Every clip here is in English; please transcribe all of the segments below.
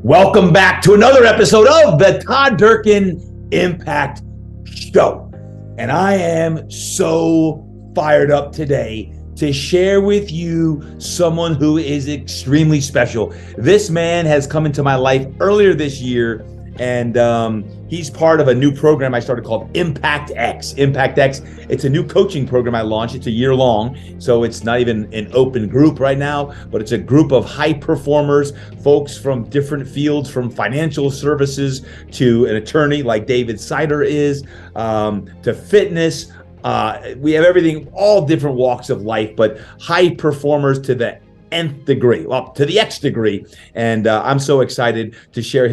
Welcome back to another episode of the Todd Durkin IMPACT Show. And I am so fired up today to share with you someone who is extremely special. This man has come into my life earlier this year, and he's part of a new program I started called Impact X. Impact X, it's a new coaching program I launched. It's a year long, so it's not even an open group right now, but it's a group of high performers, folks from different fields, from financial services to an attorney like David Seitter is, to fitness. We have everything, all different walks of life, but high performers to the nth degree, well, to the X degree. And I'm so excited to share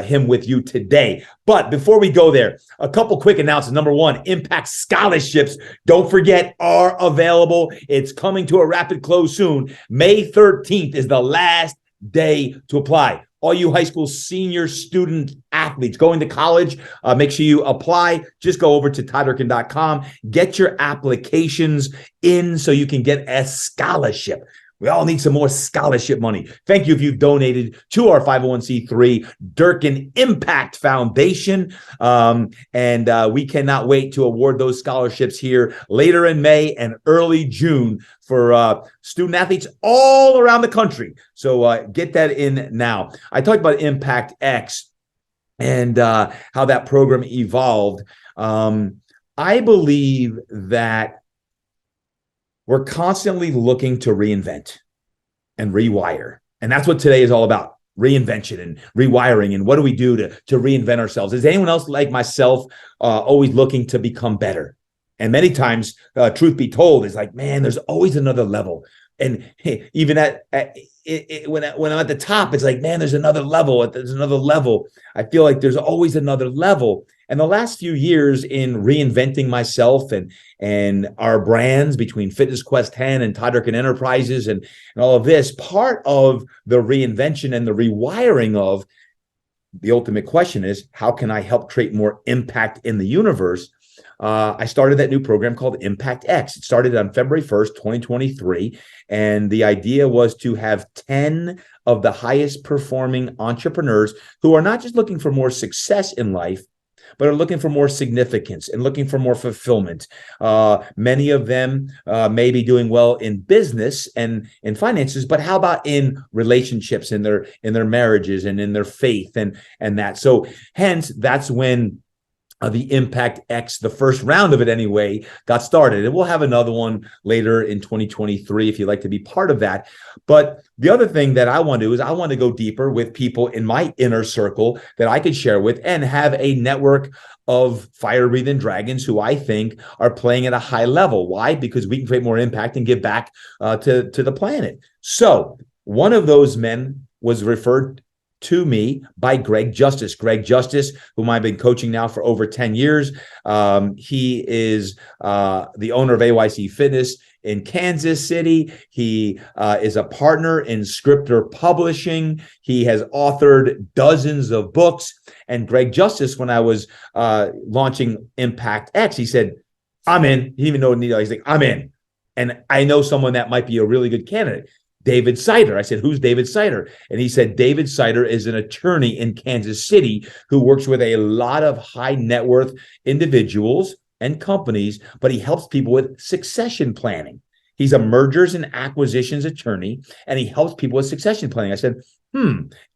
him with you today. But before we go there, a couple quick announcements. Number one, Impact Scholarships, don't forget, are available. It's coming to a rapid close soon. May 13th is the last day to apply. All you high school senior student athletes going to college, make sure you apply. Just go over to toddurkin.com, get your applications in so you can get a scholarship. We all need some more scholarship money. Thank you if you've donated to our 501c3 Durkin Impact Foundation. And we cannot wait to award those scholarships here later in May and early June for student athletes all around the country. So get that in now. I talked about Impact X and how that program evolved. I believe that we're constantly looking to reinvent and rewire. And that's what today is all about, reinvention and rewiring. And what do we do to reinvent ourselves? Is anyone else like myself always looking to become better? And many times, truth be told, is like, man, there's always another level. And even when I'm at the top, it's like, man, there's another level. There's another level. I feel like there's always another level. And the last few years in reinventing myself and our brands between Fitness Quest 10 and Todd Durkin Enterprises and all of this, part of the reinvention and the rewiring of the ultimate question is, how can I help create more impact in the universe? I started that new program called Impact X. It started on February 1st, 2023. And the idea was to have 10 of the highest performing entrepreneurs who are not just looking for more success in life, but are looking for more significance and looking for more fulfillment. Many of them may be doing well in business and in finances, but how about in relationships, in their marriages and in their faith and that. So hence, that's when the Impact X, the first round of it anyway, got started. And we'll have another one later in 2023 if you'd like to be part of that. But the other thing that I want to do is I want to go deeper with people in my inner circle that I could share with and have a network of fire-breathing dragons who I think are playing at a high level. Why? Because we can create more impact and give back to the planet. So one of those men was referred to me by Greg Justice. Greg Justice, whom I've been coaching now for over 10 years. He is the owner of AYC Fitness in Kansas City. He is a partner in Scripter Publishing. He has authored dozens of books. And Greg Justice, when I was launching Impact X, he said, I'm in. He didn't even know what he's like, I'm in. And I know someone that might be a really good candidate. David Seitter. I said, who's David Seitter? And he said, David Seitter is an attorney in Kansas City who works with a lot of high net worth individuals and companies, but he helps people with succession planning. He's a mergers and acquisitions attorney, and he helps people with succession planning. I said,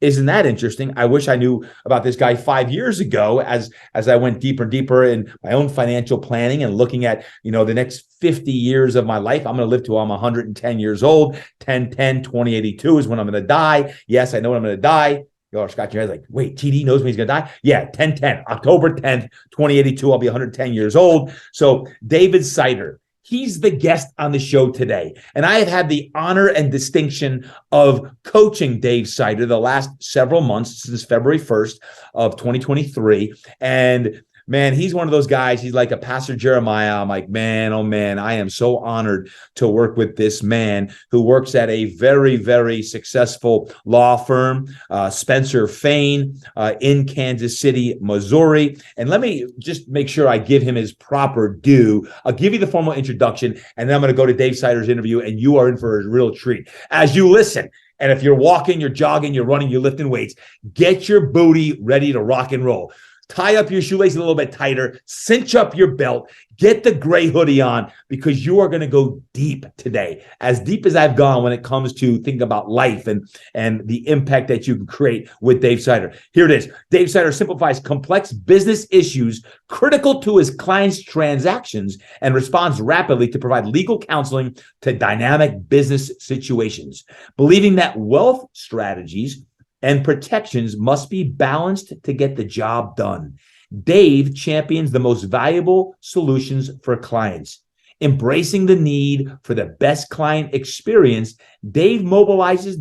isn't that interesting? I wish I knew about this guy 5 years ago as I went deeper and deeper in my own financial planning and looking at, the next 50 years of my life. I'm going to live till I'm 110 years old. 2082 is when I'm going to die. Yes, I know when I'm going to die. You're scratching your head like, wait, TD knows when he's going to die? Yeah, 10-10, October 10th, 2082, I'll be 110 years old. So David Seitter, he's the guest on the show today. And I have had the honor and distinction of coaching Dave Seitter the last several months, since February 1st of 2023. And man, he's one of those guys. He's like a Pastor Jeremiah. I'm like, man, oh man, I am so honored to work with this man who works at a very, very successful law firm, Spencer Fain, in Kansas City, Missouri. And let me just make sure I give him his proper due. I'll give you the formal introduction, and then I'm going to go to Dave Seitter's interview, and you are in for a real treat. As you listen, And if you're walking, you're jogging, you're running, you're lifting weights, get your booty ready to rock and roll. Tie up your shoelace a little bit tighter, cinch up your belt, get the gray hoodie on, because you are going to go deep today, as deep as I've gone when it comes to thinking about life and the impact that you can create with Dave Seitter. Here it is. Dave Seitter simplifies complex business issues critical to his clients' transactions and responds rapidly to provide legal counseling to dynamic business situations, believing that wealth strategies and protections must be balanced to get the job done. Dave champions the most valuable solutions for clients. Embracing the need for the best client experience, Dave mobilizes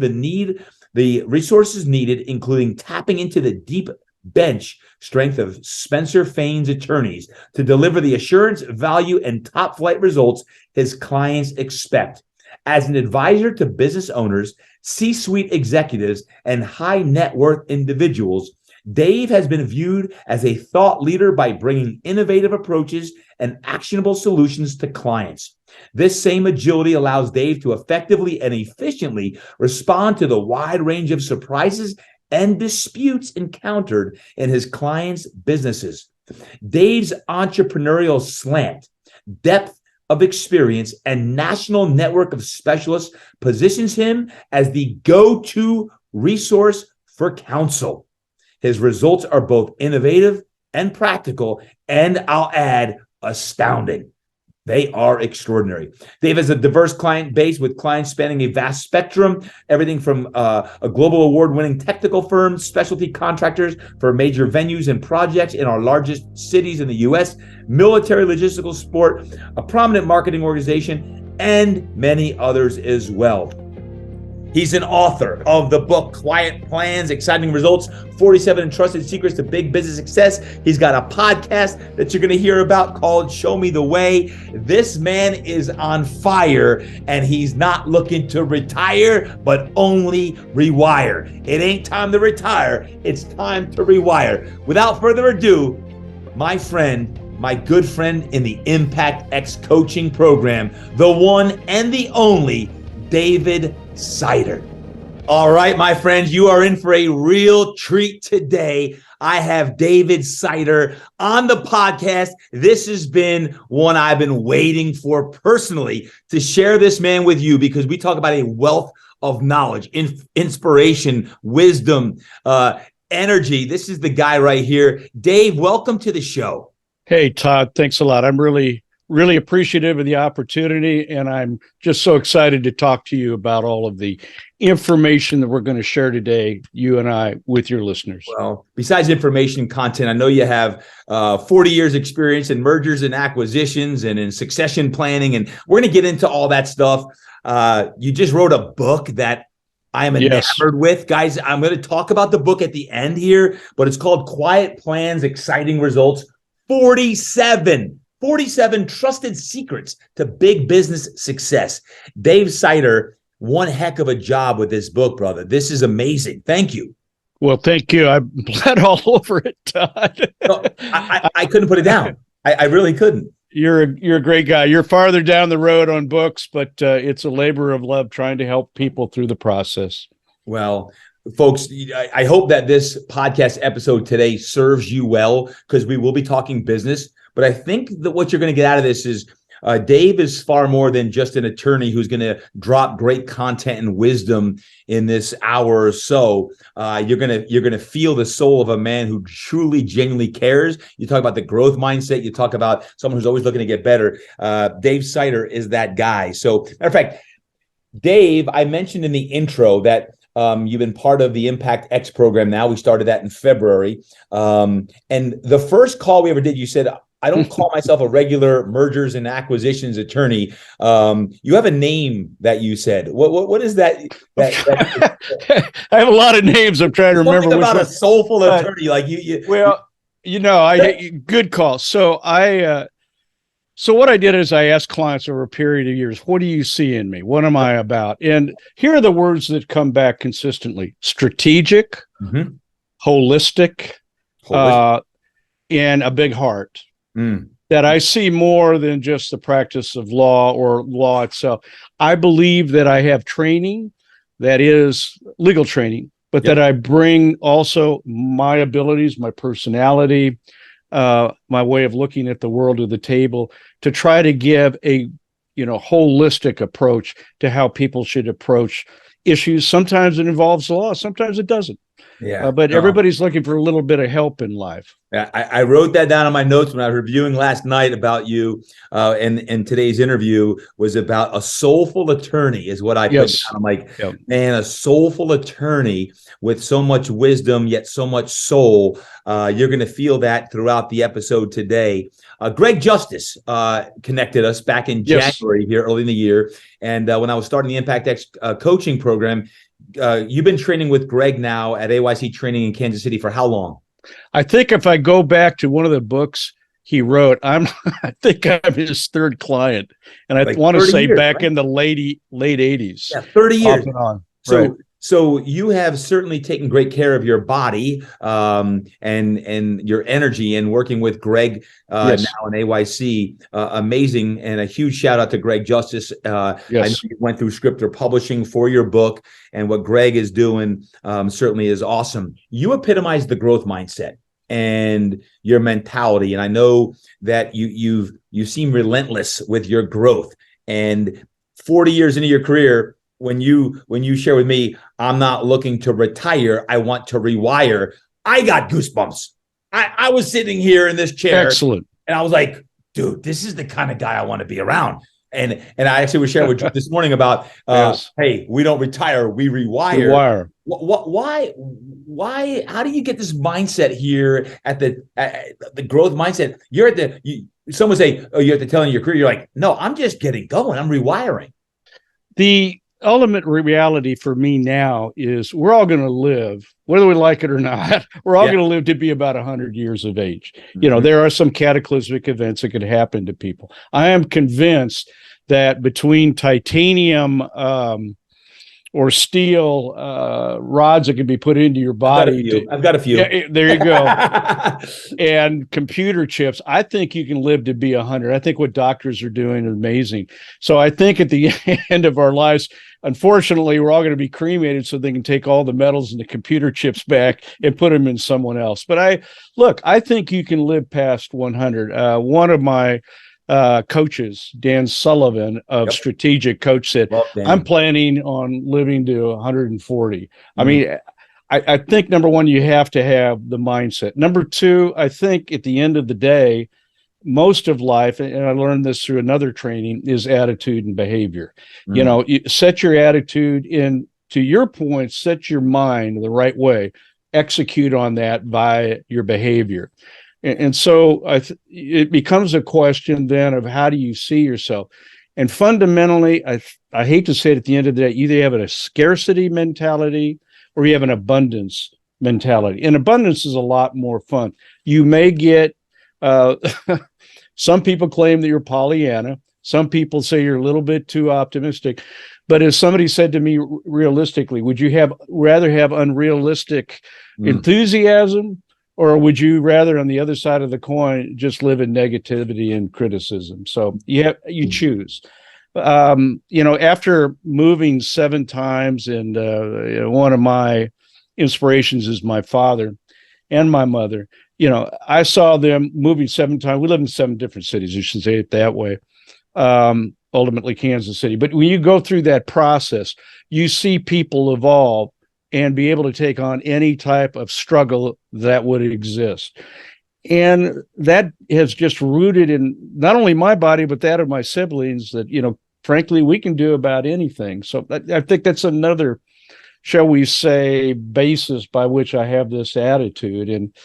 the resources needed, including tapping into the deep bench strength of Spencer Fain's attorneys to deliver the assurance, value, and top flight results his clients expect. As an advisor to business owners, C-suite executives, and high net worth individuals, Dave has been viewed as a thought leader by bringing innovative approaches and actionable solutions to clients. This same agility allows Dave to effectively and efficiently respond to the wide range of surprises and disputes encountered in his clients' businesses. Dave's entrepreneurial slant, depth of experience, and national network of specialists positions him as the go-to resource for counsel. His results are both innovative and practical, and I'll add, astounding. They are extraordinary. Dave has a diverse client base with clients spanning a vast spectrum, everything from a global award-winning technical firm, specialty contractors for major venues and projects in our largest cities in the U.S., military logistical support, a prominent marketing organization, and many others as well. He's an author of the book, Quiet Plans, Exciting Results, 47 Trusted Secrets to Big Business Success. He's got a podcast that you're going to hear about called Show Me the Way. This man is on fire, and he's not looking to retire, but only rewire. It ain't time to retire. It's time to rewire. Without further ado, my friend, my good friend in the Impact X coaching program, the one and the only David Seitter. All right, my friends, you are in for a real treat today. I have David Seitter on the podcast. This has been one I've been waiting for personally to share this man with you, because we talk about a wealth of knowledge, inspiration, wisdom, energy. This is the guy right here. Dave, welcome to the show. Hey, Todd, thanks a lot. I'm really appreciative of the opportunity, and I'm just so excited to talk to you about all of the information that we're going to share today, you and I, with your listeners. Well, besides information content, I know you have 40 years experience in mergers and acquisitions and in succession planning, and we're going to get into all that stuff. You just wrote a book that I am enamored with. Guys, I'm going to talk about the book at the end here, but it's called Quiet Plans, Exciting Results, 47 trusted secrets to big business success. Dave Seitter, one heck of a job with this book, brother. This is amazing. Thank you. Well, thank you. I bled all over it, Todd. No, I couldn't put it down. I really couldn't. You're a great guy. You're farther down the road on books, but it's a labor of love trying to help people through the process. Well, folks, I hope that this podcast episode today serves you well, because we will be talking business. But I think that what you're going to get out of this is Dave is far more than just an attorney who's going to drop great content and wisdom in this hour or so. You're gonna feel the soul of a man who truly, genuinely cares. You talk about the growth mindset. You talk about someone who's always looking to get better. Dave Seitter is that guy. So, matter of fact, Dave, I mentioned in the intro that you've been part of the Impact X program now. We started that in February. And the first call we ever did, you said, I don't call myself a regular mergers and acquisitions attorney. You have a name that you said. What is that? I have a lot of names. I'm trying to remember. Something about a soulful attorney, like you. Well, good call. So what I did is I asked clients over a period of years, what do you see in me? What am I about? And here are the words that come back consistently: strategic, holistic, and a big heart. That I see more than just the practice of law or law itself. I believe that I have training that is legal training, but that I bring also my abilities, my personality, my way of looking at the world to the table to try to give a holistic approach to how people should approach issues. Sometimes it involves the law, sometimes it doesn't. But everybody's looking for a little bit of help in life. I wrote that down on my notes when I was reviewing last night about you, and today's interview was about a soulful attorney is what I put down. I'm like, man, a soulful attorney with so much wisdom, yet so much soul. You're going to feel that throughout the episode today. Greg Justice connected us back in January here early in the year. And when I was starting the Impact X coaching program, you've been training with Greg now at AYC Training in Kansas City for how long? I think if I go back to one of the books he wrote, I think I'm his third client, and I want to say back in the late 80s. Yeah, 30 years. Off and on. So you have certainly taken great care of your body and your energy, and working with Greg now in AYC. Amazing, and a huge shout out to Greg Justice. I know you went through Scripter Publishing for your book, and what Greg is doing certainly is awesome. You epitomize the growth mindset and your mentality, and I know that you seem relentless with your growth. And 40 years into your career, when you share with me, I'm not looking to retire, I want to rewire, I got goosebumps. I was sitting here in this chair. Excellent. And I was like, dude, this is the kind of guy I want to be around. And I actually was sharing with you this morning about, hey, we don't retire, we rewire. Why, how do you get this mindset here at the growth mindset? You're at some would say, oh, you're at the tail end of your career. You're like, no, I'm just getting going. I'm rewiring. The ultimate reality for me now is we're all going to live, whether we like it or not, we're all going to live to be about 100 years of age. There are some cataclysmic events that could happen to people. I am convinced that between titanium or steel rods that can be put into your body. I've got a few. Yeah, there you go. And computer chips. I think you can live to be 100. I think what doctors are doing is amazing. So I think at the end of our lives, unfortunately, we're all going to be cremated so they can take all the metals and the computer chips back and put them in someone else. But I think you can live past 100. One of my coaches, Dan Sullivan of Strategic Coach, said, I'm planning on living to 140. I mean, I think, number one, you have to have the mindset. Number two, I think at the end of the day, most of life, and I learned this through another training, is attitude and behavior. You set your attitude in, to your point, set your mind the right way, execute on that by your behavior. And so it becomes a question then of how do you see yourself? And fundamentally, I hate to say it, at the end of the day, you either have a scarcity mentality or you have an abundance mentality. And abundance is a lot more fun. You may get, some people claim that you're Pollyanna. Some people say you're a little bit too optimistic. But as somebody said to me realistically, would you rather have unrealistic enthusiasm, or would you rather, on the other side of the coin, just live in negativity and criticism? So you choose. After moving 7 times, and one of my inspirations is my father and my mother. I saw them moving 7 times. We lived in 7 different cities, you should say it that way. Ultimately Kansas City. But when you go through that process, you see people evolve and be able to take on any type of struggle that would exist. And that has just rooted in not only my body, but that of my siblings, that, frankly, we can do about anything. So I think that's another, shall we say, basis by which I have this attitude. And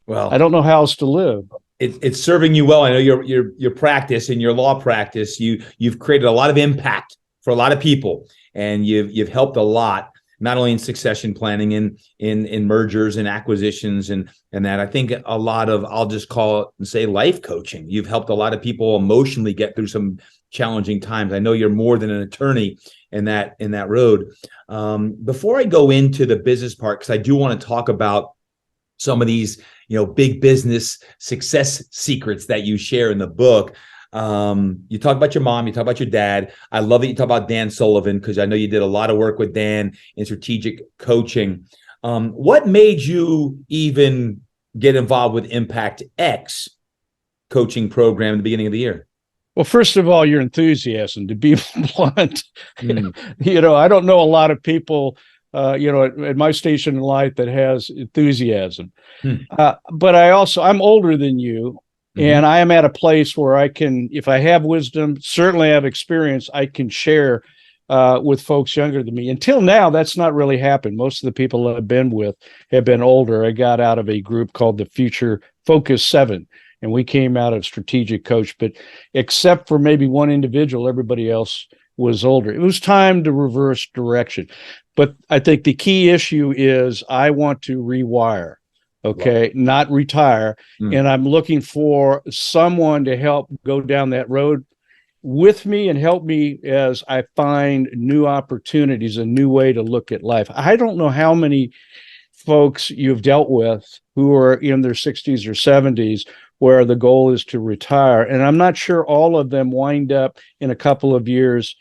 well, I don't know how else to live. It's serving you well. I know your practice and your law practice, you've created a lot of impact for a lot of people. And you've helped a lot, not only in succession planning and in mergers and acquisitions and that. I think a lot of, I'll just call it and say, life coaching. You've helped a lot of people emotionally get through some challenging times. I know you're more than an attorney in that road. Before I go into the business part, because I do want to talk about some of these big business success secrets that you share in the book. You talk about your mom, you talk about your dad. I love that you talk about Dan Sullivan, because I know you did a lot of work with Dan in strategic coaching. What made you even get involved with Impact X coaching program at the beginning of the year? Well, first of all, your enthusiasm, to be blunt. I don't know a lot of people, at my station in life that has enthusiasm. But I'm older than you, and I am at a place where I can, if I have wisdom, certainly have experience, I can share with folks younger than me. Until now, that's not really happened. Most of the people I've been with have been older. I got out of a group called the Future Focus 7. And we came out of strategic coach, but except for maybe one individual, everybody else was older. It was time to reverse direction. But I think the key issue is I want to rewire, okay, not retire. And I'm looking for someone to help go down that road with me and help me as I find new opportunities, a new way to look at life. I don't know how many folks you've dealt with who are in their 60s or 70s where the goal is to retire. And I'm not sure all of them wind up in a couple of years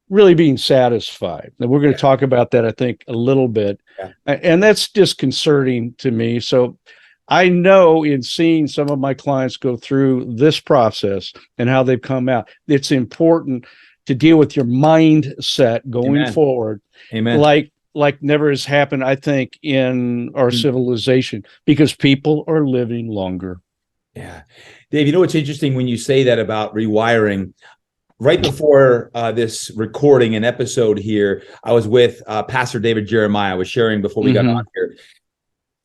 really being satisfied. And we're going to talk about that, I think, a little bit. And that's disconcerting to me. So I know in seeing some of my clients go through this process and how they've come out, it's important to deal with your mindset going forward. Like never has happened, I think, in our civilization, because people are living longer. Yeah. Dave, what's interesting when you say that about rewiring? Right before this recording and episode here, I was with Pastor David Jeremiah. I was sharing before we got on here.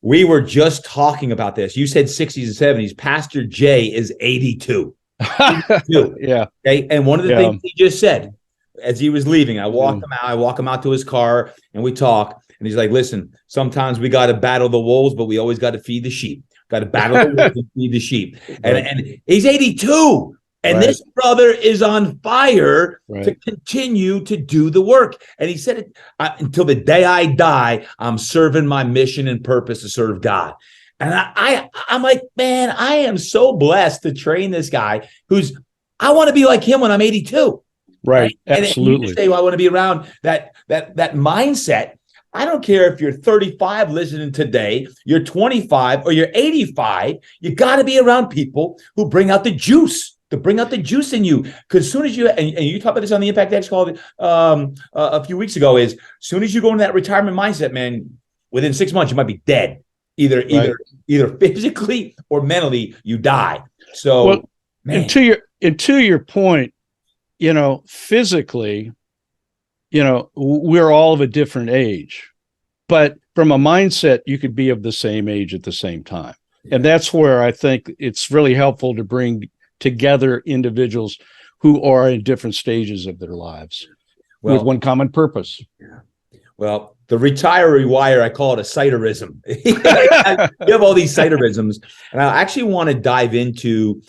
We were just talking about this. You said 60s and 70s. Pastor Jay is 82. 82. Yeah. Okay. And one of the things he just said as he was leaving, I walked him out. I walk him out to his car and we talk. And he's like, listen, sometimes we got to battle the wolves, but we always got to feed the sheep. Got to battle the wolves and feed the sheep. And he's 82. And this brother is on fire to continue to do the work. And he said, until the day I die, I'm serving my mission and purpose to serve God. And I'm like, man, I am so blessed to train this guy I want to be like him when I'm 82. Right. Absolutely. And you say, well, I want to be around that mindset. I don't care if you're 35 listening today, you're 25 or you're 85, you got to be around people who bring out the juice. To bring out the juice in you. Because as soon as you, and you talked about this on the Impact X call a few weeks ago, is as soon as you go into that retirement mindset, man, within 6 months, you might be dead. Either physically or mentally, you die. So, and to your point, physically, we're all of a different age. But from a mindset, you could be of the same age at the same time. And that's where I think it's really helpful to bring together individuals who are in different stages of their lives with one common purpose. Well, the rewire, I call it a Seitterism. You have all these Seitterisms, and I actually want to dive into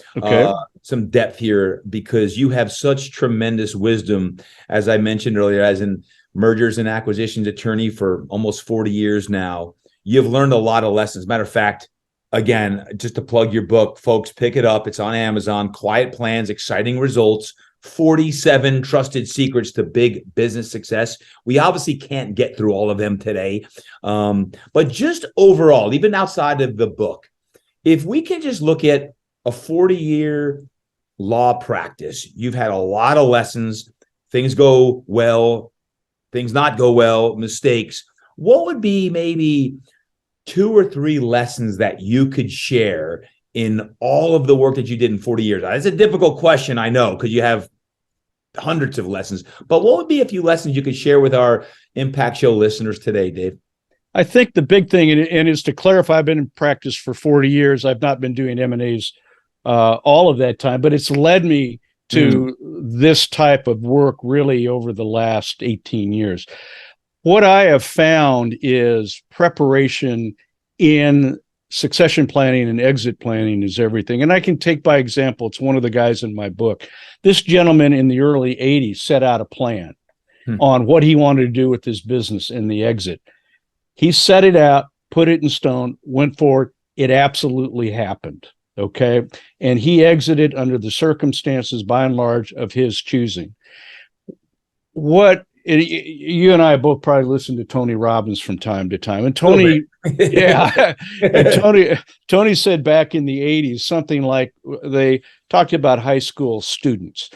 some depth here because you have such tremendous wisdom, as I mentioned earlier, as in mergers and acquisitions attorney for almost 40 years now. You've learned a lot of lessons. Matter of fact, again, just to plug your book, folks, pick it up. It's on Amazon. Quiet Plans, Exciting Results, 47 Trusted Secrets to Big Business Success. We obviously can't get through all of them today. But just overall, even outside of the book, if we can just look at a 40-year law practice, you've had a lot of lessons. Things go well, things not go well, mistakes. What would be maybe 2 or 3 lessons that you could share in all of the work that you did in 40 years? That's a difficult question, I know, because you have hundreds of lessons. But what would be a few lessons you could share with our Impact Show listeners today, Dave? I think the big thing, and is to clarify, I've been in practice for 40 years. I've not been doing M&As all of that time, but it's led me to this type of work really over the last 18 years. What I have found is preparation in succession planning and exit planning is everything. And I can take by example, it's one of the guys in my book. This gentleman in the early 80s set out a plan on what he wanted to do with his business in the exit. He set it out, put it in stone, went forward. It absolutely happened. Okay. And he exited under the circumstances, by and large, of his choosing. You and I both probably listen to Tony Robbins from time to time. And Tony, yeah, and Tony said back in the 80s, something like they talked about high school students.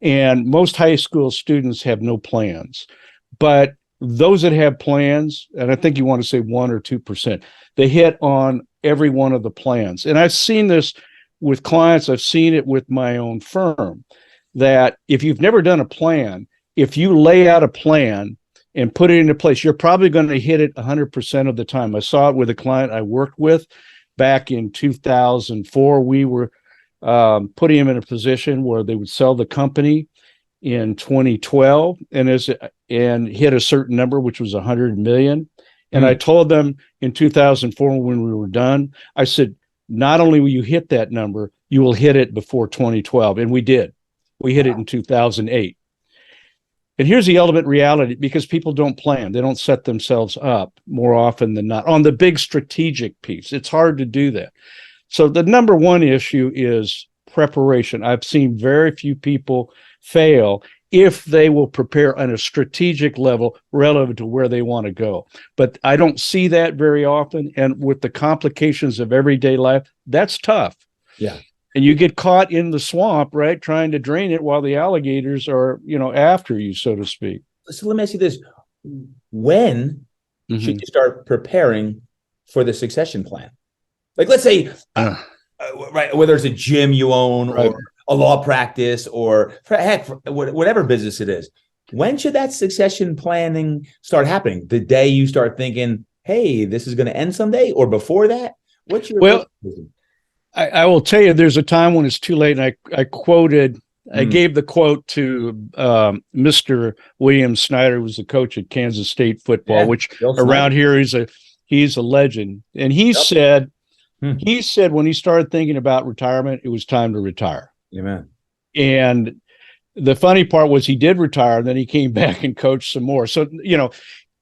And most high school students have no plans. But those that have plans, and I think you want to say 1 or 2%, they hit on every one of the plans. And I've seen this with clients. I've seen it with my own firm, that if you've never done a plan, if you lay out a plan and put it into place, you're probably going to hit it 100% of the time. I saw it with a client I worked with back in 2004. We were putting him in a position where they would sell the company in 2012 and hit a certain number, which was 100 million. And I told them in 2004, when we were done, I said, not only will you hit that number, you will hit it before 2012. And we did. We hit it in 2008. And here's the ultimate reality, because people don't plan. They don't set themselves up more often than not on the big strategic piece. It's hard to do that. So the number one issue is preparation. I've seen very few people fail if they will prepare on a strategic level relative to where they want to go. But I don't see that very often. And with the complications of everyday life, that's tough. Yeah. And you get caught in the swamp, right, trying to drain it while the alligators are, after you, so to speak. So let me ask you this. When should you start preparing for the succession plan? Like, let's say, right, whether it's a gym you own or a law practice or whatever business it is, when should that succession planning start happening? The day you start thinking, hey, this is going to end someday, or before that? What's your I will tell you, there's a time when it's too late. And I gave the quote to Mr. William Snyder, who was the coach at Kansas State football, which around here he's a legend. And he said when he started thinking about retirement, it was time to retire. Amen. And the funny part was he did retire, and then he came back and coached some more. So,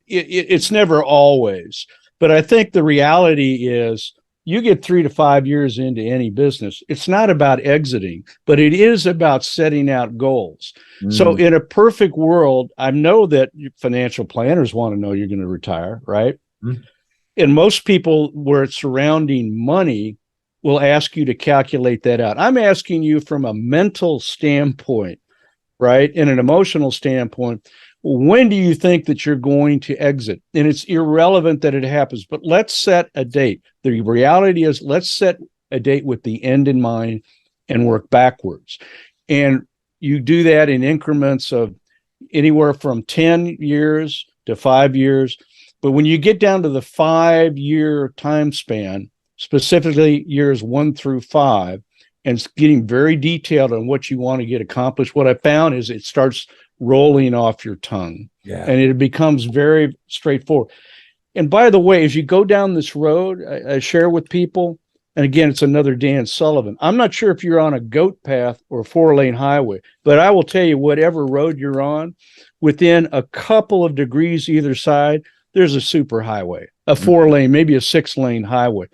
it's never always. But I think the reality is, you get 3 to 5 years into any business, it's not about exiting, but it is about setting out goals. So in a perfect world, I know that financial planners want to know you're going to retire, right? And most people where it's surrounding money will ask you to calculate that out. I'm asking you from a mental standpoint, right? And an emotional standpoint, when do you think that you're going to exit? And it's irrelevant that it happens, but let's set a date. The reality is, let's set a date with the end in mind and work backwards. And you do that in increments of anywhere from 10 years to 5 years. But when you get down to the 5-year time span, specifically years 1 through 5, and it's getting very detailed on what you want to get accomplished, what I found is it starts rolling off your tongue. And it becomes very straightforward. And by the way, as you go down this road, I share with people, and again, it's another Dan Sullivan. I'm not sure if you're on a goat path or a 4-lane highway, but I will tell you, whatever road you're on, within a couple of degrees either side, there's a super highway, a 4-lane, maybe a 6-lane highway.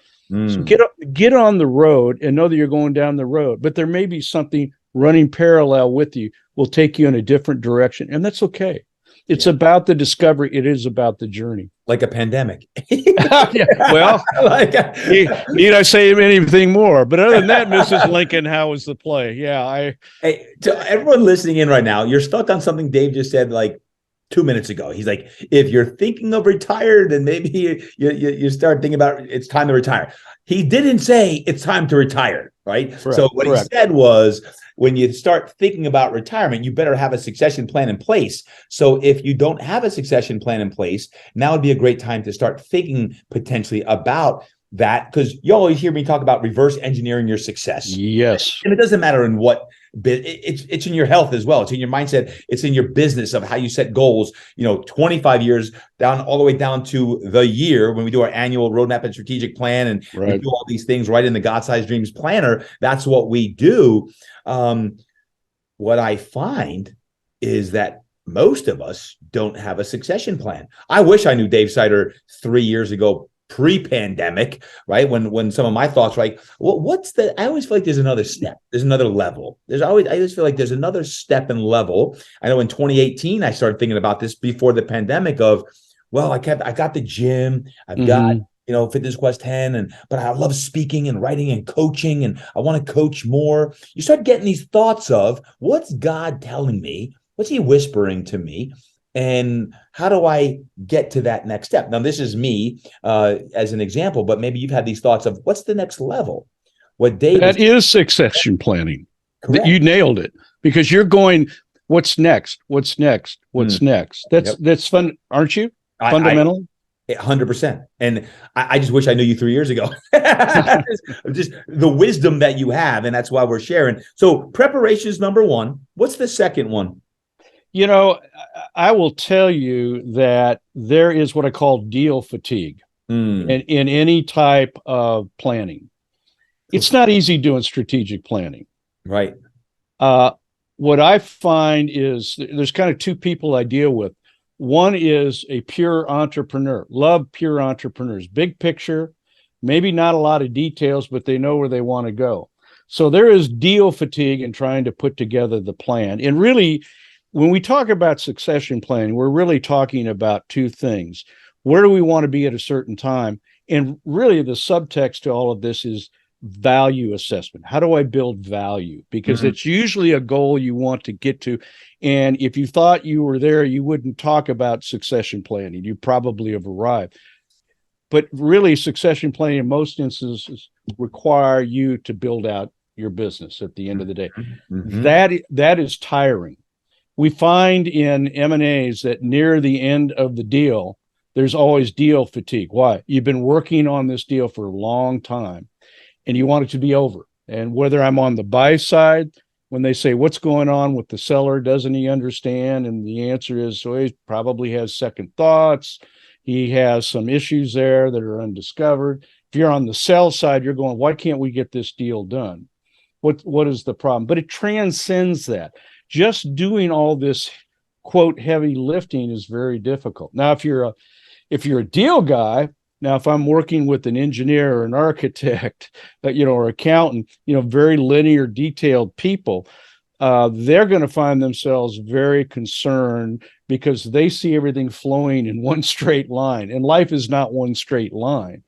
So get on the road and know that you're going down the road, but there may be something running parallel with you will take you in a different direction, and that's okay. It's about the discovery. It is about the journey. Like a pandemic. Well, need I say anything more? But other than that, Mrs. Lincoln, how was the play? Hey, to everyone listening in right now, you're stuck on something Dave just said like 2 minutes ago. He's like, if you're thinking of retired, then maybe you start thinking about it's time to retire. He didn't say it's time to retire, right? So what he said was, when you start thinking about retirement, you better have a succession plan in place. So if you don't have a succession plan in place, now would be a great time to start thinking potentially about that, because you always hear me talk about reverse engineering your success. Yes. And it doesn't matter in what it's in your health as well. It's in your mindset. It's in your business of how you set goals, 25 years down, all the way down to the year when we do our annual roadmap and strategic plan. And we do all these things right in the God-Sized Dreams Planner. That's what we do. What I find is that most of us don't have a succession plan. I wish I knew Dave Seitter 3 years ago pre-pandemic, right? When some of my thoughts were like, well, what's the, I always feel like there's another step, there's another level. I always feel like there's another step and level. I know in 2018, I started thinking about this before the pandemic of, well, I got the gym, I've got, Fitness Quest 10, but I love speaking and writing and coaching, and I want to coach more. You start getting these thoughts of, what's God telling me? What's he whispering to me? And how do I get to that next step? Now, this is me as an example, but maybe you've had these thoughts of, what's the next level? What Dave That is succession planning. Correct. You nailed it, because you're going, what's next? What's next? What's next? That's fun, aren't you? Fundamental. 100%. And I just wish I knew you 3 years ago. just the wisdom that you have. And that's why we're sharing. So preparation is number one. What's the second one? I will tell you that there is what I call deal fatigue in any type of planning. It's not easy doing strategic planning. Right. What I find is there's kind of two people I deal with. One is a pure entrepreneur. Love pure entrepreneurs. Big picture, maybe not a lot of details, but they know where they want to go. So there is deal fatigue in trying to put together the plan. And really, when we talk about succession planning, we're really talking about two things. Where do we want to be at a certain time? And really the subtext to all of this is value assessment. How do I build value? Because it's usually a goal you want to get to. And if you thought you were there, you wouldn't talk about succession planning. You probably have arrived. But really, succession planning in most instances require you to build out your business at the end of the day. That is tiring. We find in M&As that near the end of the deal, there's always deal fatigue. Why? You've been working on this deal for a long time and you want it to be over. And whether I'm on the buy side, when they say, what's going on with the seller? Doesn't he understand? And the answer is, so he probably has second thoughts. He has some issues there that are undiscovered. If you're on the sell side, you're going, why can't we get this deal done? What is the problem? But it transcends that. Just doing all this, quote, heavy lifting is very difficult. Now, if you're a deal guy, now if I'm working with an engineer or an architect, or accountant, very linear, detailed people, they're going to find themselves very concerned because they see everything flowing in one straight line, and life is not one straight line.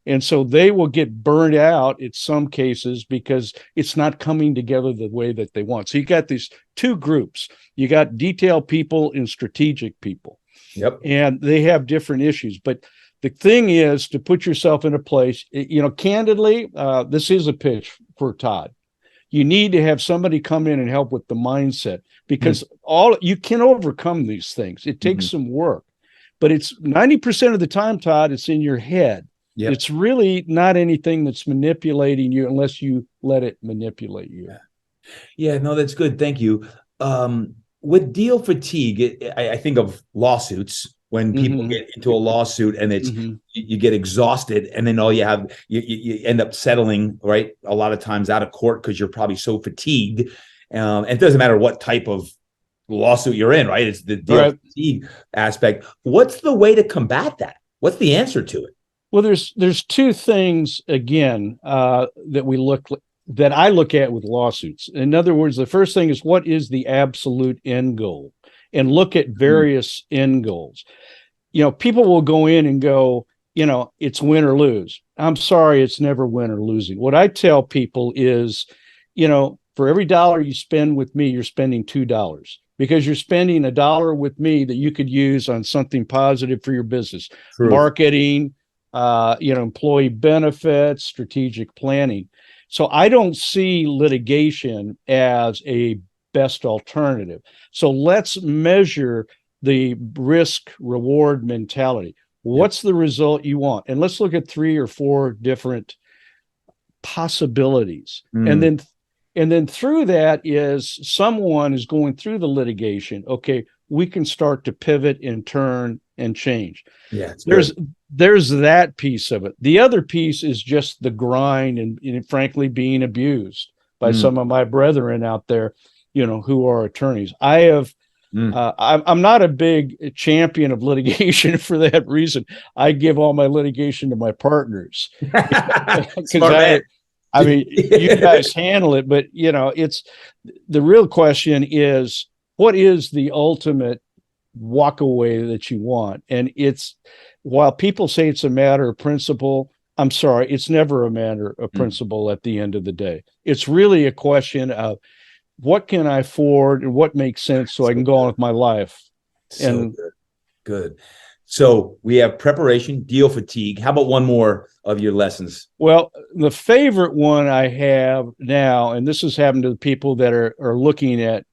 And so they will get burned out in some cases because it's not coming together the way that they want. So you got these two groups. You got detailed people and strategic people. Yep. And they have different issues. But the thing is to put yourself in a place, candidly, this is a pitch for Todd. You need to have somebody come in and help with the mindset, because you can overcome these things. It takes some work, but it's 90% of the time, Todd, it's in your head. Yep. It's really not anything that's manipulating you unless you let it manipulate you. Yeah, no, that's good. Thank you. With deal fatigue, I think of lawsuits. When people get into a lawsuit and it's you get exhausted, and then all you have, you end up settling, right, a lot of times out of court because you're probably so fatigued. And it doesn't matter what type of lawsuit you're in, right? It's the deal fatigue aspect. What's the way to combat that? What's the answer to it? Well, there's two things again that I look at with lawsuits. In other words, the first thing is, what is the absolute end goal? And look at various end goals. People will go in and go, it's win or lose. I'm sorry, it's never win or losing. What I tell people is, for every dollar you spend with me, you're spending $2, because you're spending $1 with me that you could use on something positive for your business. True. Marketing, employee benefits, strategic planning. So I don't see litigation as a best alternative. So let's measure the risk reward mentality. What's the result you want? And let's look at 3 or 4 different possibilities. And then through that is someone is going through the litigation. Okay, we can start to pivot and turn and change. Yeah, there's that piece of it. The other piece is just the grind and frankly being abused by some of my brethren out there, who are attorneys. I have I'm not a big champion of litigation for that reason. I give all my litigation to my partners because I mean, you guys handle it, but it's the real question is what is the ultimate walk away that you want? And while people say it's a matter of principle, I'm sorry, it's never a matter of principle at the end of the day. It's really a question of what can I afford and what makes sense so I can go on with my life. So good. So we have preparation, deal fatigue. How about one more of your lessons? Well, the favorite one I have now, and this has happened to the people that are looking at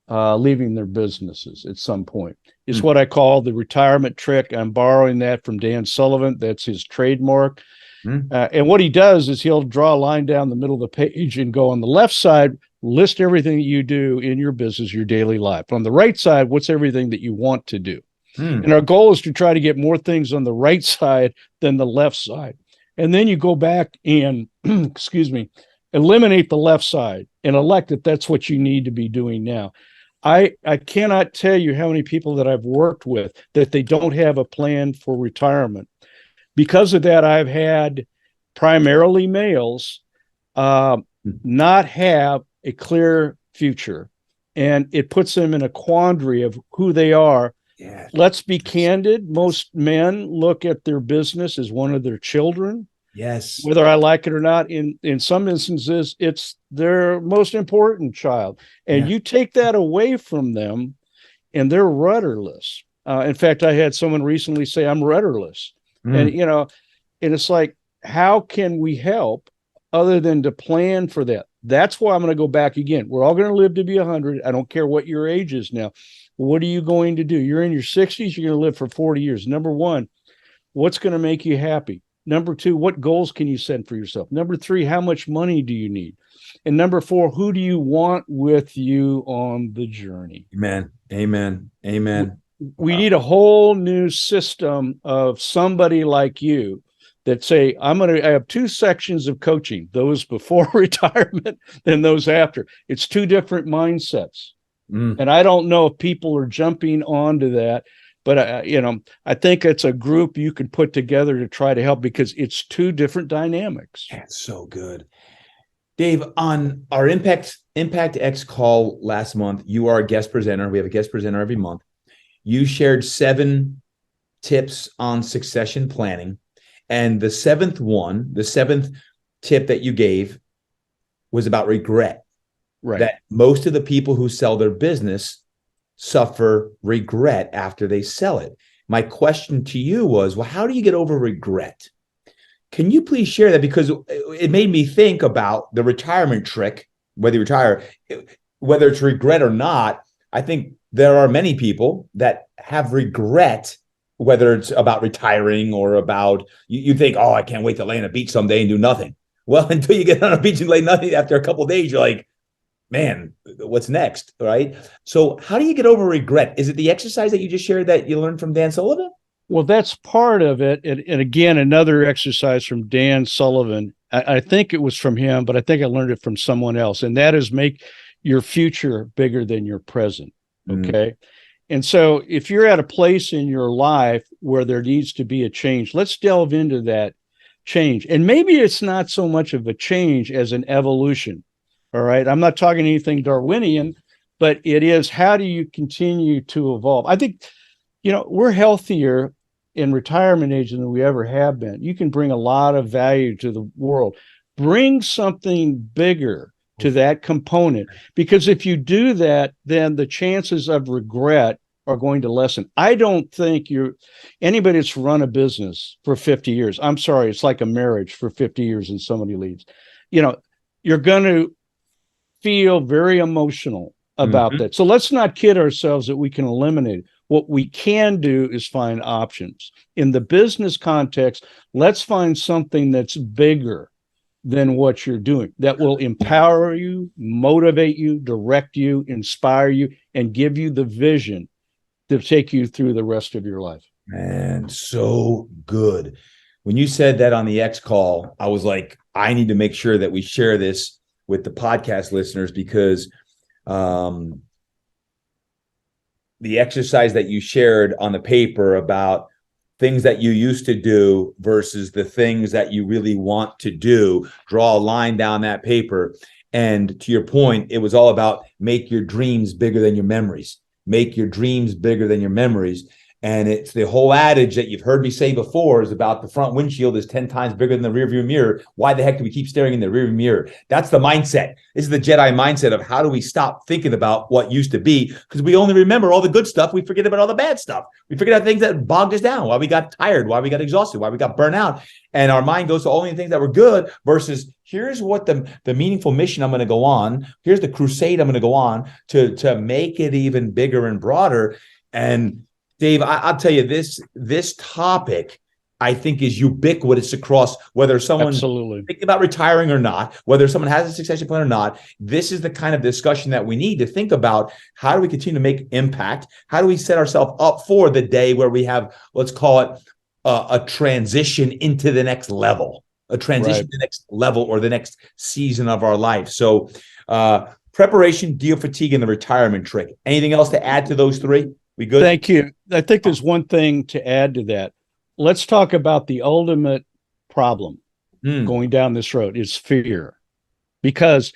leaving their businesses at some point, is what I call the retirement trick. I'm borrowing that from Dan Sullivan. That's his trademark. And what he does is he'll draw a line down the middle of the page and go on the left side, list everything that you do in your business, your daily life. On the right side, what's everything that you want to do? And our goal is to try to get more things on the right side than the left side. And then you go back and, eliminate the left side and elect that that's what you need to be doing now. I cannot tell you how many people that I've worked with that they don't have a plan for retirement. Because of that, I've had primarily males not have a clear future. And it puts them in a quandary of who they are. Yeah. Let's be candid. Most men look at their business as one of their children. Yes. Whether I like it or not, in some instances, it's their most important child. And you take that away from them and they're rudderless. In fact, I had someone recently say, I'm rudderless. And, and it's like, how can we help other than to plan for that? That's why I'm going to go back again. We're all going to live to be 100. I don't care what your age is now. What are you going to do? You're in your 60s. You're going to live for 40 years. Number one, what's going to make you happy? Number two, what goals can you set for yourself? Number three, how much money do you need? And number four, who do you want with you on the journey? Amen. We need a whole new system of somebody like you that say, I have two sections of coaching, those before retirement and those after. It's two different mindsets. And I don't know if people are jumping onto that, but I think it's a group you can put together to try to help because it's two different dynamics. That's so good. Dave, on our Impact X call last month, you are a guest presenter. We have a guest presenter every month. You shared 7 tips on succession planning. And the seventh tip that you gave was about regret. Right. That most of the people who sell their business suffer regret after they sell it. My question to you was, well, how do you get over regret? Can you please share that? Because it made me think about the retirement trick, whether you retire, whether it's regret or not. I think there are many people that have regret, whether it's about retiring or about, you think, oh, I can't wait to lay on a beach someday and do nothing. Well, until you get on a beach and lay nothing, after a couple of days, you're like, man, what's next, right? So how do you get over regret? Is it the exercise that you just shared that you learned from Dan Sullivan? Well, that's part of it. And again, another exercise from Dan Sullivan. I think it was from him, but I think I learned it from someone else. And that is make your future bigger than your present. Okay. And so if you're at a place in your life where there needs to be a change, let's delve into that change. And maybe it's not so much of a change as an evolution. All right. I'm not talking anything Darwinian, but it is, how do you continue to evolve? I think, we're healthier in retirement age than we ever have been. You can bring a lot of value to the world. Bring something bigger to that component, because if you do that, then the chances of regret are going to lessen. I don't think anybody that's run a business for 50 years. I'm sorry. It's like a marriage for 50 years and somebody leaves. You're going to feel very emotional about that. So let's not kid ourselves that we can eliminate it. What we can do is find options. In the business context, let's find something that's bigger than what you're doing, that will empower you, motivate you, direct you, inspire you, and give you the vision to take you through the rest of your life. Man, so good. When you said that on the X call, I was like, I need to make sure that we share this with the podcast listeners, because the exercise that you shared on the paper about things that you used to do versus the things that you really want to do, draw a line down that paper. And to your point, it was all about make your dreams bigger than your memories. Make your dreams bigger than your memories. And it's the whole adage that you've heard me say before is about the front windshield is 10 times bigger than the rearview mirror. Why the heck do we keep staring in the rearview mirror? That's the mindset. This is the Jedi mindset of how do we stop thinking about what used to be? Because we only remember all the good stuff. We forget about all the bad stuff. We forget about things that bogged us down, why we got tired, why we got exhausted, why we got burnt out. And our mind goes to only the things that were good versus here's what the meaningful mission I'm going to go on. Here's the crusade I'm going to go on to make it even bigger and broader. And Dave, I'll tell you this topic, I think, is ubiquitous across whether someone's thinking about retiring or not, whether someone has a succession plan or not. This is the kind of discussion that we need to think about. How do we continue to make impact? How do we set ourselves up for the day where we have, let's call it a transition into the next level, to the next level or the next season of our life? So preparation, deal fatigue, and the retirement trick. Anything else to add to those three? We good? Thank you. I think there's one thing to add to that. Let's talk about the ultimate problem going down this road is fear. Because,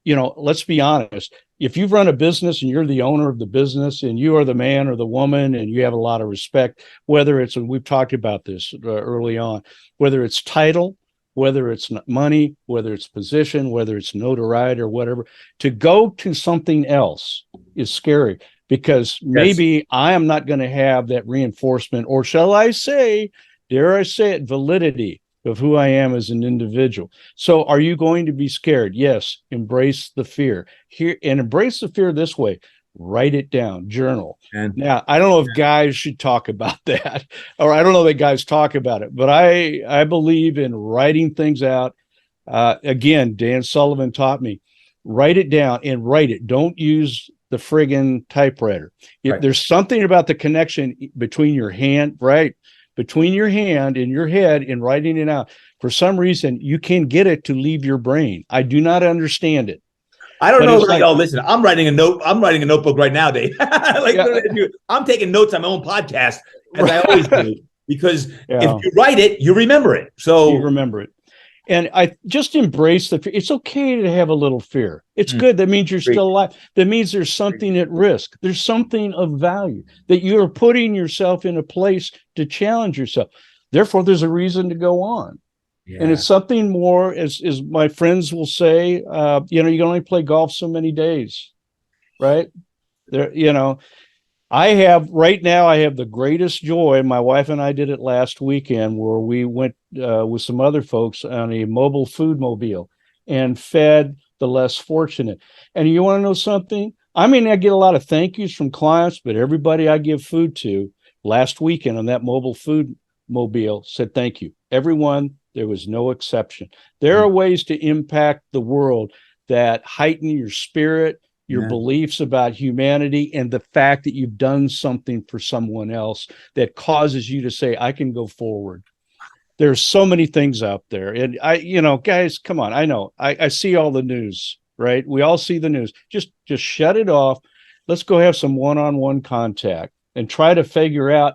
let's be honest, if you've run a business and you're the owner of the business and you are the man or the woman and you have a lot of respect, whether it's, and we've talked about this early on, whether it's title, whether it's money, whether it's position, whether it's notoriety or whatever, to go to something else is scary. Because maybe I am not going to have that reinforcement, or shall I say, dare I say it, validity of who I am as an individual. So are you going to be scared? Yes. Embrace the fear here, and embrace the fear this way. Write it down, journal. Now, I don't know if guys should talk about that, or I don't know that guys talk about it, but I believe in writing things out. Again, Dan Sullivan taught me, write it down and write it. Don't use the friggin' typewriter. There's something about the connection between your hand, between your hand and your head in writing it out. For some reason, you can get it to leave your brain. I do not understand it. I don't know. Listen, I'm writing a note. I'm writing a notebook right now, Dave. I'm taking notes on my own podcast, as I always do, because if you write it, you remember it. So you remember it. And I just embrace the fear. It's okay to have a little fear. It's good. That means you're still alive. That means there's something at risk. There's something of value that you are putting yourself in a place to challenge yourself. Therefore, there's a reason to go on. And it's something more, as my friends will say, you can only play golf so many days, right? I have the greatest joy. My wife and I did it last weekend where we went with some other folks on a mobile food mobile and fed the less fortunate. And you want to know something? I mean, I get a lot of thank yous from clients, but everybody I give food to last weekend on that mobile food mobile said thank you. Everyone, there was no exception. There are ways to impact the world that heighten your spirit, your beliefs about humanity, and the fact that you've done something for someone else that causes you to say, I can go forward. There's so many things out there. And guys, come on. I know I see all the news, right? We all see the news. Just shut it off. Let's go have some one-on-one contact and try to figure out,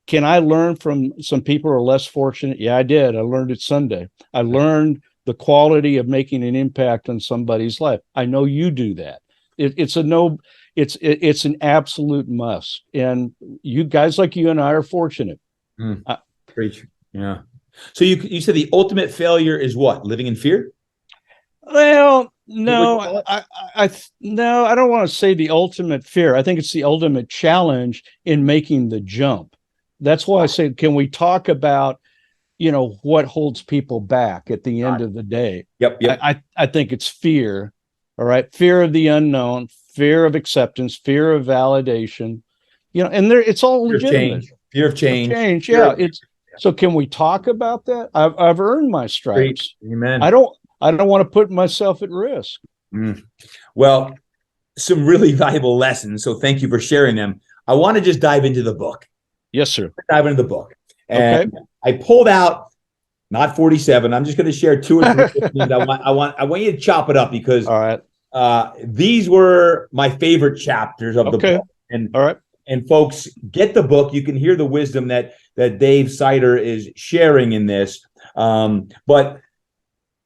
can I learn from some people who are less fortunate? Yeah, I did. I learned it Sunday. I learned the quality of making an impact on somebody's life. I know you do that. It's an absolute must. And you guys like you and I are fortunate. Great. Yeah. So you said the ultimate failure is what? Living in fear? Well, no, I don't want to say the ultimate fear. I think it's the ultimate challenge in making the jump. That's why I say, can we talk about, what holds people back at the end of the day? Yep. I think it's fear. All right. Fear of the unknown, fear of acceptance, fear of validation, and it's all legitimate. Fear of change. Yeah. So can we talk about that? I've earned my stripes. Amen. I don't want to put myself at risk. Well, some really valuable lessons. So thank you for sharing them. I want to just dive into the book. Yes, sir. Dive into the book. And I pulled out not 47. I'm just going to share 2 or 3 things. I want you to chop it up because all right. These were my favorite chapters of the book. And all right. And folks, get the book. You can hear the wisdom that Dave Seitter is sharing in this. But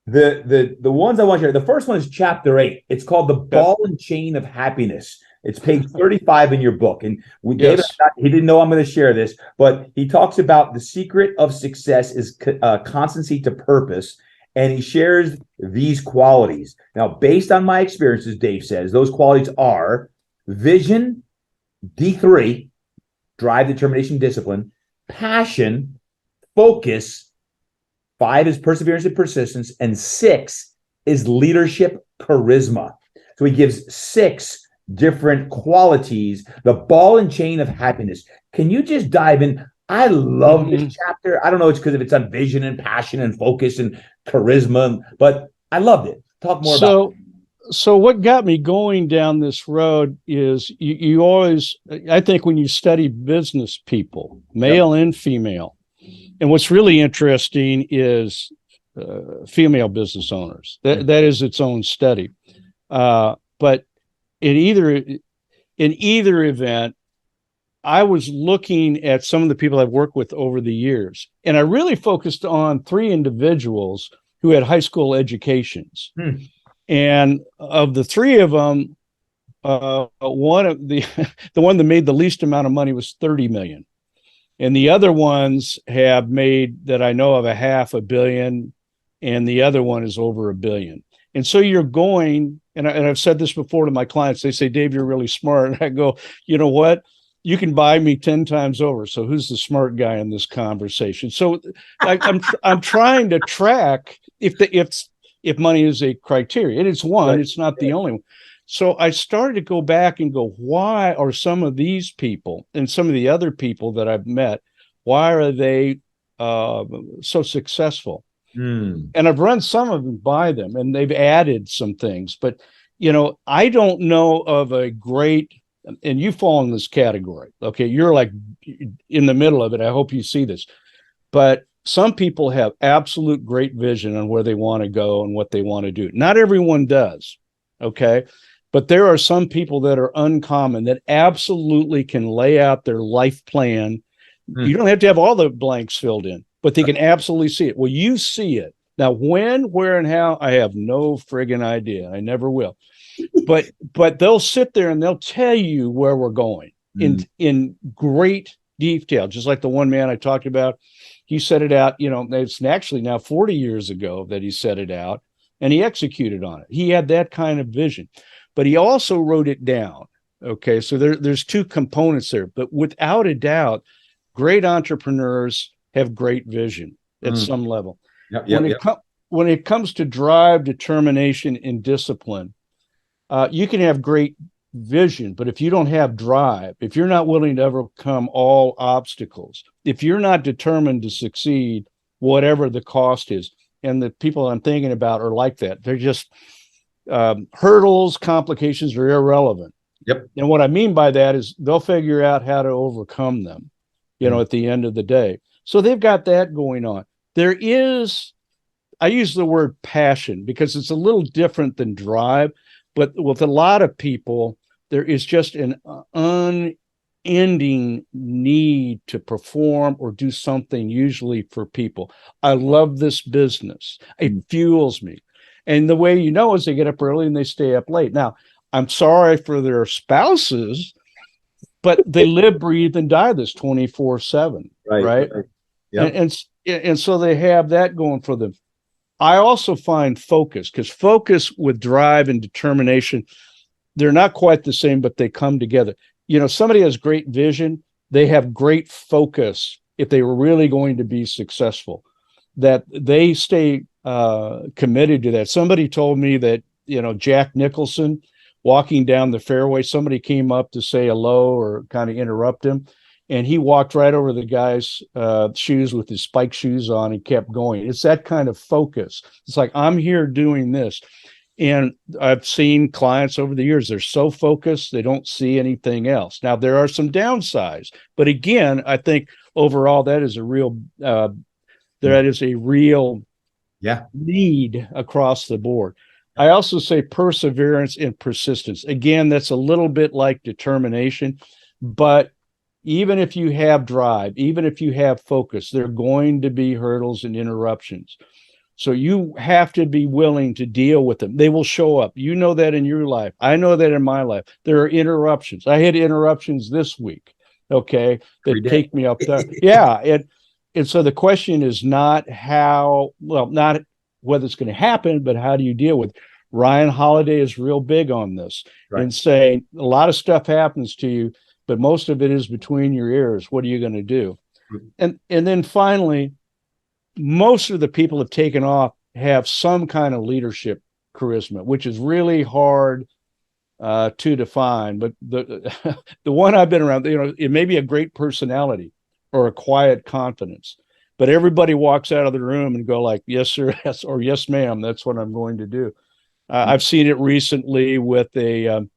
the ones I want to share, the first one is chapter 8. It's called The Ball and Chain of Happiness. It's page 35 in your book. And David, he didn't know I'm going to share this, but he talks about the secret of success is constancy to purpose. And he shares these qualities. Now, based on my experiences, Dave says, those qualities are vision, D3, drive, determination, discipline, passion, focus, 5 is perseverance and persistence, and 6 is leadership, charisma. So he gives 6 different qualities, the ball and chain of happiness. Can you just dive in? I love this chapter. I don't know, it's because it's on vision and passion and focus and charisma, but I loved it. Talk more about it. So what got me going down this road is you always, I think when you study business people, male and female, and what's really interesting is female business owners. That is its own study. But in either event, I was looking at some of the people I've worked with over the years, and I really focused on 3 individuals who had high school educations. And of the 3 of them, one of the one that made the least amount of money was 30 million. And the other ones have made, that I know of, a $500 million, and the other one is over $1 billion. And so you're going, and I've said this before to my clients, they say, Dave, you're really smart. And I go, you know what? You can buy me 10 times over. So who's the smart guy in this conversation? So I'm trying to track if money is a criteria. And it's one, right. It's not the only one. So I started to go back and go, why are some of these people and some of the other people that I've met, why are they so successful? And I've run some of them by them, and they've added some things. But, I don't know of a great, and you fall in this category. Okay, you're like in the middle of it. I hope you see this. But some people have absolute great vision on where they want to go and what they want to do. Not everyone does. Okay. But there are some people that are uncommon that absolutely can lay out their life plan. You don't have to have all the blanks filled in, but they can absolutely see it. Well, you see it. Now, when, where, and how, I have no friggin' idea. I never will. But they'll sit there and they'll tell you where we're going in great detail, just like the one man I talked about. He set it out, it's actually now 40 years ago that he set it out, and he executed on it. He had that kind of vision. But he also wrote it down. Okay, so there's 2 components there. But without a doubt, great entrepreneurs have great vision at some level. When it comes to drive, determination, and discipline, you can have great vision, but if you don't have drive, if you're not willing to overcome all obstacles, if you're not determined to succeed, whatever the cost is, and the people I'm thinking about are like that. They're just hurdles, complications are irrelevant. And what I mean by that is they'll figure out how to overcome them, at the end of the day. So they've got that going on. I use the word passion because it's a little different than drive, but with a lot of people, there is just an unending need to perform or do something, usually for people. I love this business. It fuels me. And the way is they get up early and they stay up late. Now, I'm sorry for their spouses, but they live, breathe, and die this 24/7, right? And so they have that going for them. I also find focus, because focus with drive and determination, they're not quite the same, but they come together. Somebody has great vision, they have great focus if they were really going to be successful, that they stay committed to that. Somebody told me that, Jack Nicholson walking down the fairway, somebody came up to say hello or kind of interrupt him, and he walked right over the guy's shoes with his spike shoes on and kept going. It's that kind of focus. It's like, I'm here doing this. And I've seen clients over the years, they're so focused, they don't see anything else. Now, there are some downsides, but again, I think overall that is a real need across the board. I also say perseverance and persistence. Again, that's a little bit like determination, But even if you have drive, even if you have focus, there are going to be hurdles and interruptions. So you have to be willing to deal with them. They will show up. You know that in your life. I know that in my life. There are interruptions. I had interruptions this week, okay, that take me up there. Yeah. And so the question is not not whether it's going to happen, but how do you deal with it? Ryan Holiday is real big on this and saying a lot of stuff happens to you, but most of it is between your ears. What are you going to do? And then finally, most of the people have taken off have some kind of leadership charisma, which is really hard to define. But the the one I've been around, it may be a great personality or a quiet confidence, but everybody walks out of the room and go like, yes, sir, yes, or yes, ma'am, that's what I'm going to do. I've seen it recently with a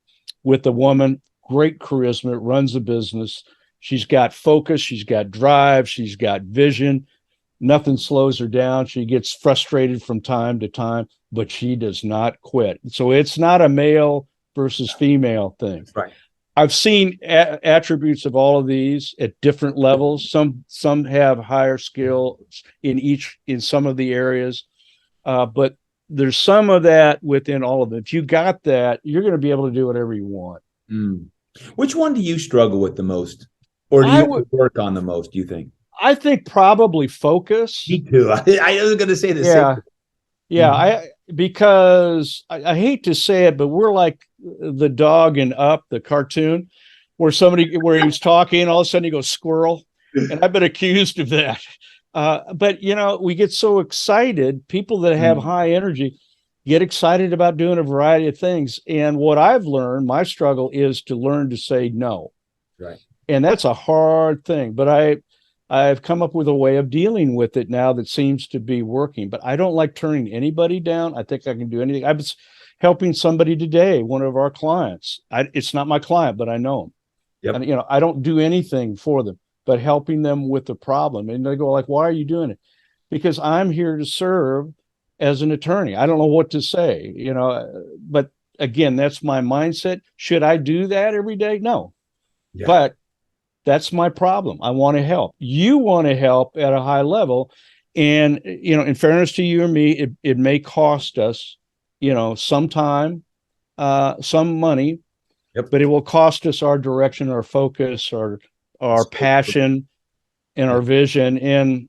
woman, great charisma, runs a business. She's got focus, she's got drive, she's got vision. Nothing slows her down. She gets frustrated from time to time, but she does not quit. So it's not a male versus female thing. Right. I've seen attributes of all of these at different levels. Some have higher skills in some of the areas, but there's some of that within all of them. If you got that, you're going to be able to do whatever you want. Which one do you struggle with the most, or do you work on the most? Do you think? I think probably focus. Me too. I was going to say the same. Yeah. Because I hate to say it, but we're like the dog in Up, the cartoon, where he's talking, all of a sudden he goes squirrel, and I've been accused of that. But we get so excited. People that have high energy get excited about doing a variety of things. And what I've learned, my struggle is to learn to say no. Right. And that's a hard thing, but I've come up with a way of dealing with it now that seems to be working, but I don't like turning anybody down. I think I can do anything. I was helping somebody today, one of our clients. It's not my client, but I know him. Yep. And, I don't do anything for them, but helping them with the problem. And they go like, why are you doing it? Because I'm here to serve as an attorney. I don't know what to say, but again, that's my mindset. Should I do that every day? No, but that's my problem. I want to help. You want to help at a high level. And, in fairness to you and me, it may cost us, some time, some money, but it will cost us our direction, our focus, our passion, and our vision. And,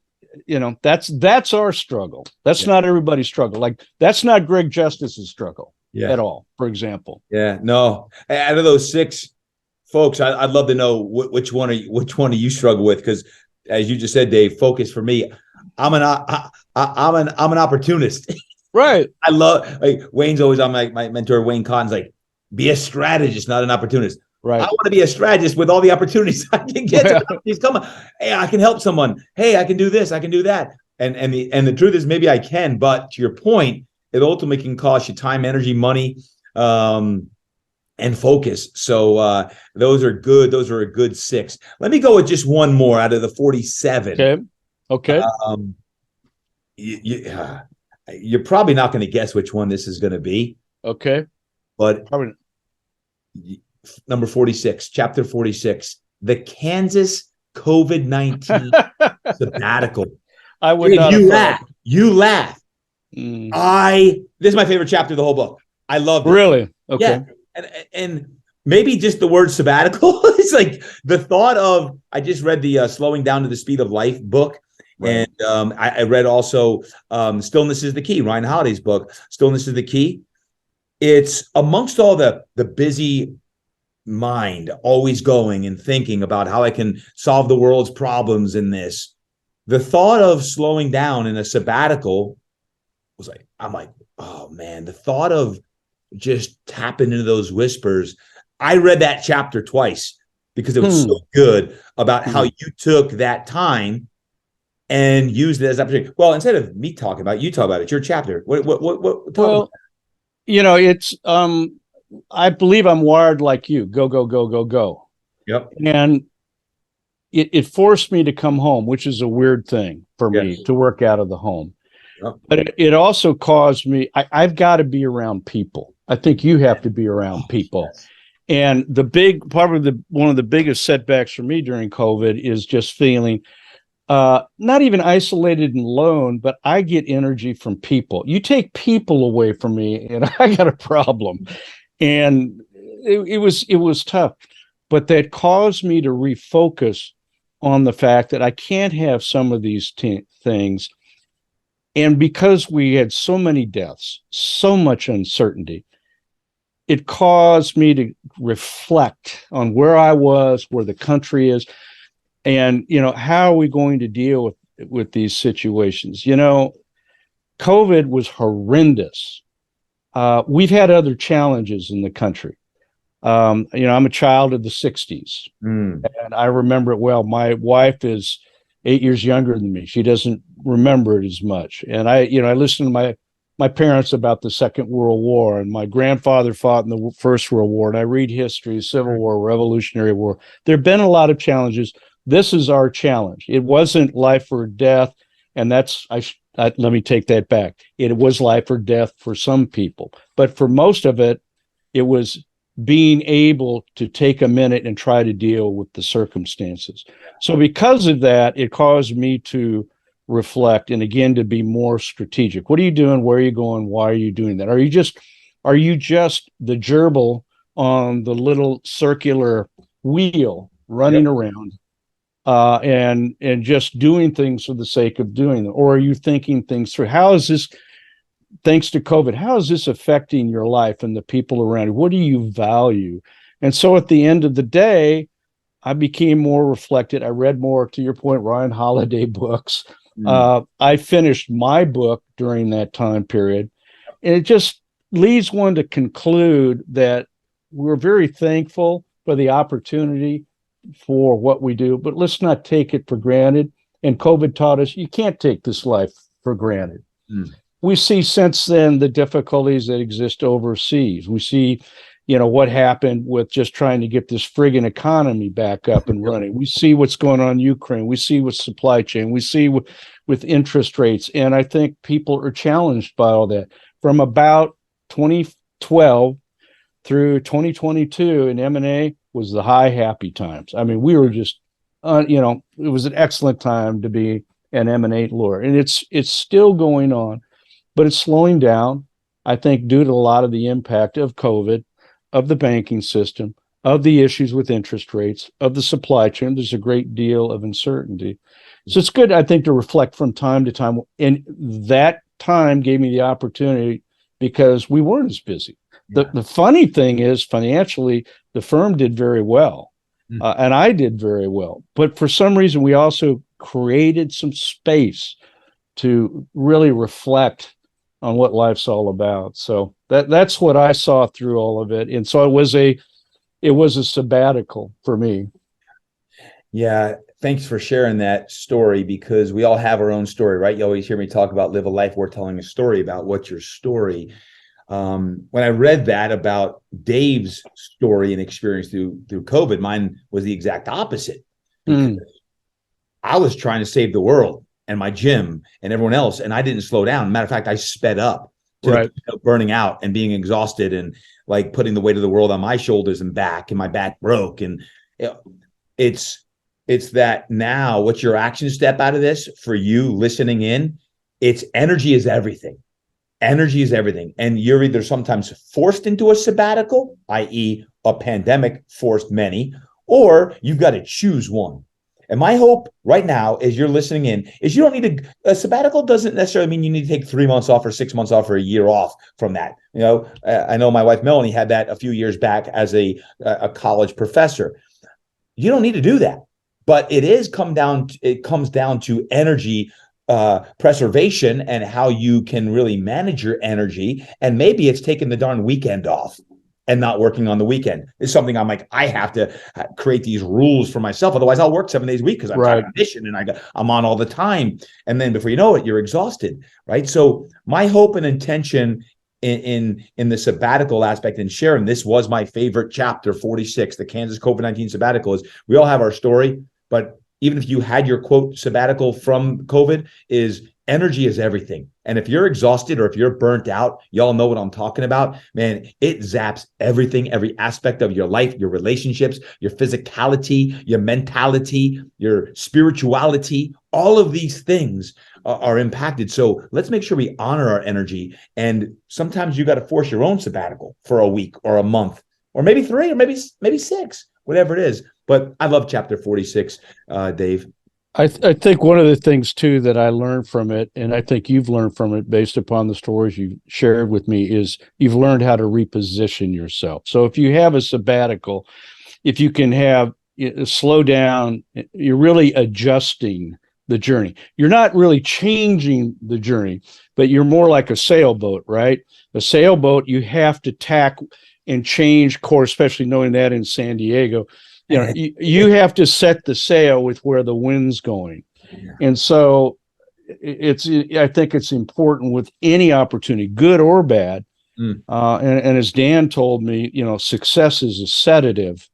that's our struggle. That's not everybody's struggle. Like, that's not Greg Justice's struggle at all, for example. Yeah, no. Out of those 6 folks, I'd love to know which one do you struggle with? Because as you just said, Dave, focus for me. I'm an opportunist. Right. I love, Wayne's always on my mentor, Wayne Cotton's like, be a strategist, not an opportunist. Right. I want to be a strategist with all the opportunities I can get. He's coming. Hey, I can help someone. Hey, I can do this. I can do that. And the truth is, maybe I can, but to your point, it ultimately can cost you time, energy, money, and focus. So those are good. Those are a good 6. Let me go with just one more out of the 47. Okay. You're probably not going to guess which one this is going to be. Okay. But number 46, chapter 46, the Kansas COVID-19 sabbatical. I would not. You laugh. This is my favorite chapter of the whole book. I love it. Really? Okay. Yeah. And maybe just the word sabbatical. It's like the thought of, I just read the Slowing Down to the Speed of Life book. Right. And I read also Stillness is the Key, Ryan Holiday's book, Stillness is the Key. It's amongst all the busy mind, always going and thinking about how I can solve the world's problems in this. The thought of slowing down in a sabbatical was like, I'm like, oh man, the thought of just tapping into those whispers. I read that chapter twice because it was so good about how you took that time and used it as an opportunity. Well, instead of me talking about it, you talk about it. It's your chapter. What about that? It's I believe I'm wired like you. Go, go, go, go, go. Yep. And it forced me to come home, which is a weird thing for me to work out of the home. Yep. But it also caused me, I've got to be around people. I think you have to be around people. And one of the biggest setbacks for me during COVID is just feeling not even isolated and alone, but I get energy from people. You take people away from me and I got a problem. And it was tough, but that caused me to refocus on the fact that I can't have some of these things. And because we had so many deaths, so much uncertainty, it caused me to reflect on where I was, where the country is, and, how are we going to deal with these situations? COVID was horrendous. We've had other challenges in the country. I'm a child of the 60s, and I remember it well. My wife is 8 years younger than me. She doesn't remember it as much. And I listened to my parents about the Second World War, and my grandfather fought in the First World War, and I read history, Civil War, Revolutionary War. There have been a lot of challenges. This is our challenge. It wasn't life or death, and let me take that back. It was life or death for some people, but for most of it, it was being able to take a minute and try to deal with the circumstances. So because of that, it caused me to reflect and again to be more strategic. What are you doing? Where are you going? Why are you doing that? Are you just the gerbil on the little circular wheel running around and just doing things for the sake of doing them? Or are you thinking things through? How is this, thanks to COVID, how is this affecting your life and the people around you? What do you value? And so at the end of the day, I became more reflected. I read more, to your point, Ryan Holiday books. I finished my book during that time period. And it just leads one to conclude that we're very thankful for the opportunity for what we do, but let's not take it for granted. And COVID taught us you can't take this life for granted. We see since then the difficulties that exist overseas. We see, what happened with just trying to get this friggin' economy back up and running. We see what's going on in Ukraine. We see with supply chain. We see with interest rates. And I think people are challenged by all that. From about 2012 through 2022 in M&A was the high happy times. I mean, we were just, it was an excellent time to be an M&A lawyer. And it's still going on, but it's slowing down, I think, due to a lot of the impact of COVID, of the banking system, of the issues with interest rates, of the supply chain. There's a great deal of uncertainty. So it's good, I think, to reflect from time to time. And that time gave me the opportunity because we weren't as busy. The funny thing is, financially, the firm did very well, and I did very well. But for some reason, we also created some space to really reflect on what life's all about. So that's what I saw through all of it. And so it was a sabbatical for me. Yeah. Thanks for sharing that story, because we all have our own story, right? You always hear me talk about live a life worth telling a story about. What's your story? When I read that about Dave's story and experience through COVID, mine was the exact opposite. I was trying to save the world and my gym and everyone else, and I didn't slow down. Matter of fact, I sped up to the point of burning out and being exhausted and like putting the weight of the world on my shoulders and back, and my back broke. And it's that now, what's your action step out of this for you listening in? It's energy is everything. Energy is everything. And you're either sometimes forced into a sabbatical, i.e. a pandemic forced many, or you've got to choose one. And my hope right now, as you're listening in, is you don't need a sabbatical doesn't necessarily mean you need to take 3 months off or 6 months off or a year off from that. I know my wife Melanie had that a few years back as a college professor. You don't need to do that, but it comes down to energy preservation and how you can really manage your energy. And maybe it's taking the darn weekend off and not working on the weekend. It's something I'm like, I have to create these rules for myself. Otherwise I'll work 7 days a week because I'm on a mission and I'm on all the time. And then before you know it, you're exhausted, right? So my hope and intention in the sabbatical aspect, and sharing, this was my favorite chapter 46, the Kansas COVID-19 sabbatical, is we all have our story, but even if you had your quote sabbatical from COVID, is energy is everything. And if you're exhausted or if you're burnt out, y'all know what I'm talking about, man, it zaps everything, every aspect of your life, your relationships, your physicality, your mentality, your spirituality. All of these things are impacted. So let's make sure we honor our energy. And sometimes you got to force your own sabbatical for a week or a month, or maybe 3, or maybe 6, whatever it is. But I love chapter 46, Dave. I think one of the things too that I learned from it, and I think you've learned from it based upon the stories you've shared with me, is you've learned how to reposition yourself. So if you have a sabbatical, if you can have slow down, you're really adjusting the journey. You're not really changing the journey, but you're more like a sailboat, right? A sailboat, you have to tack and change course, especially knowing that in San Diego. You know, you have to set the sail with where the wind's going. Yeah. And so I think it's important with any opportunity, good or bad. And as Dan told me, you know, success is a sedative.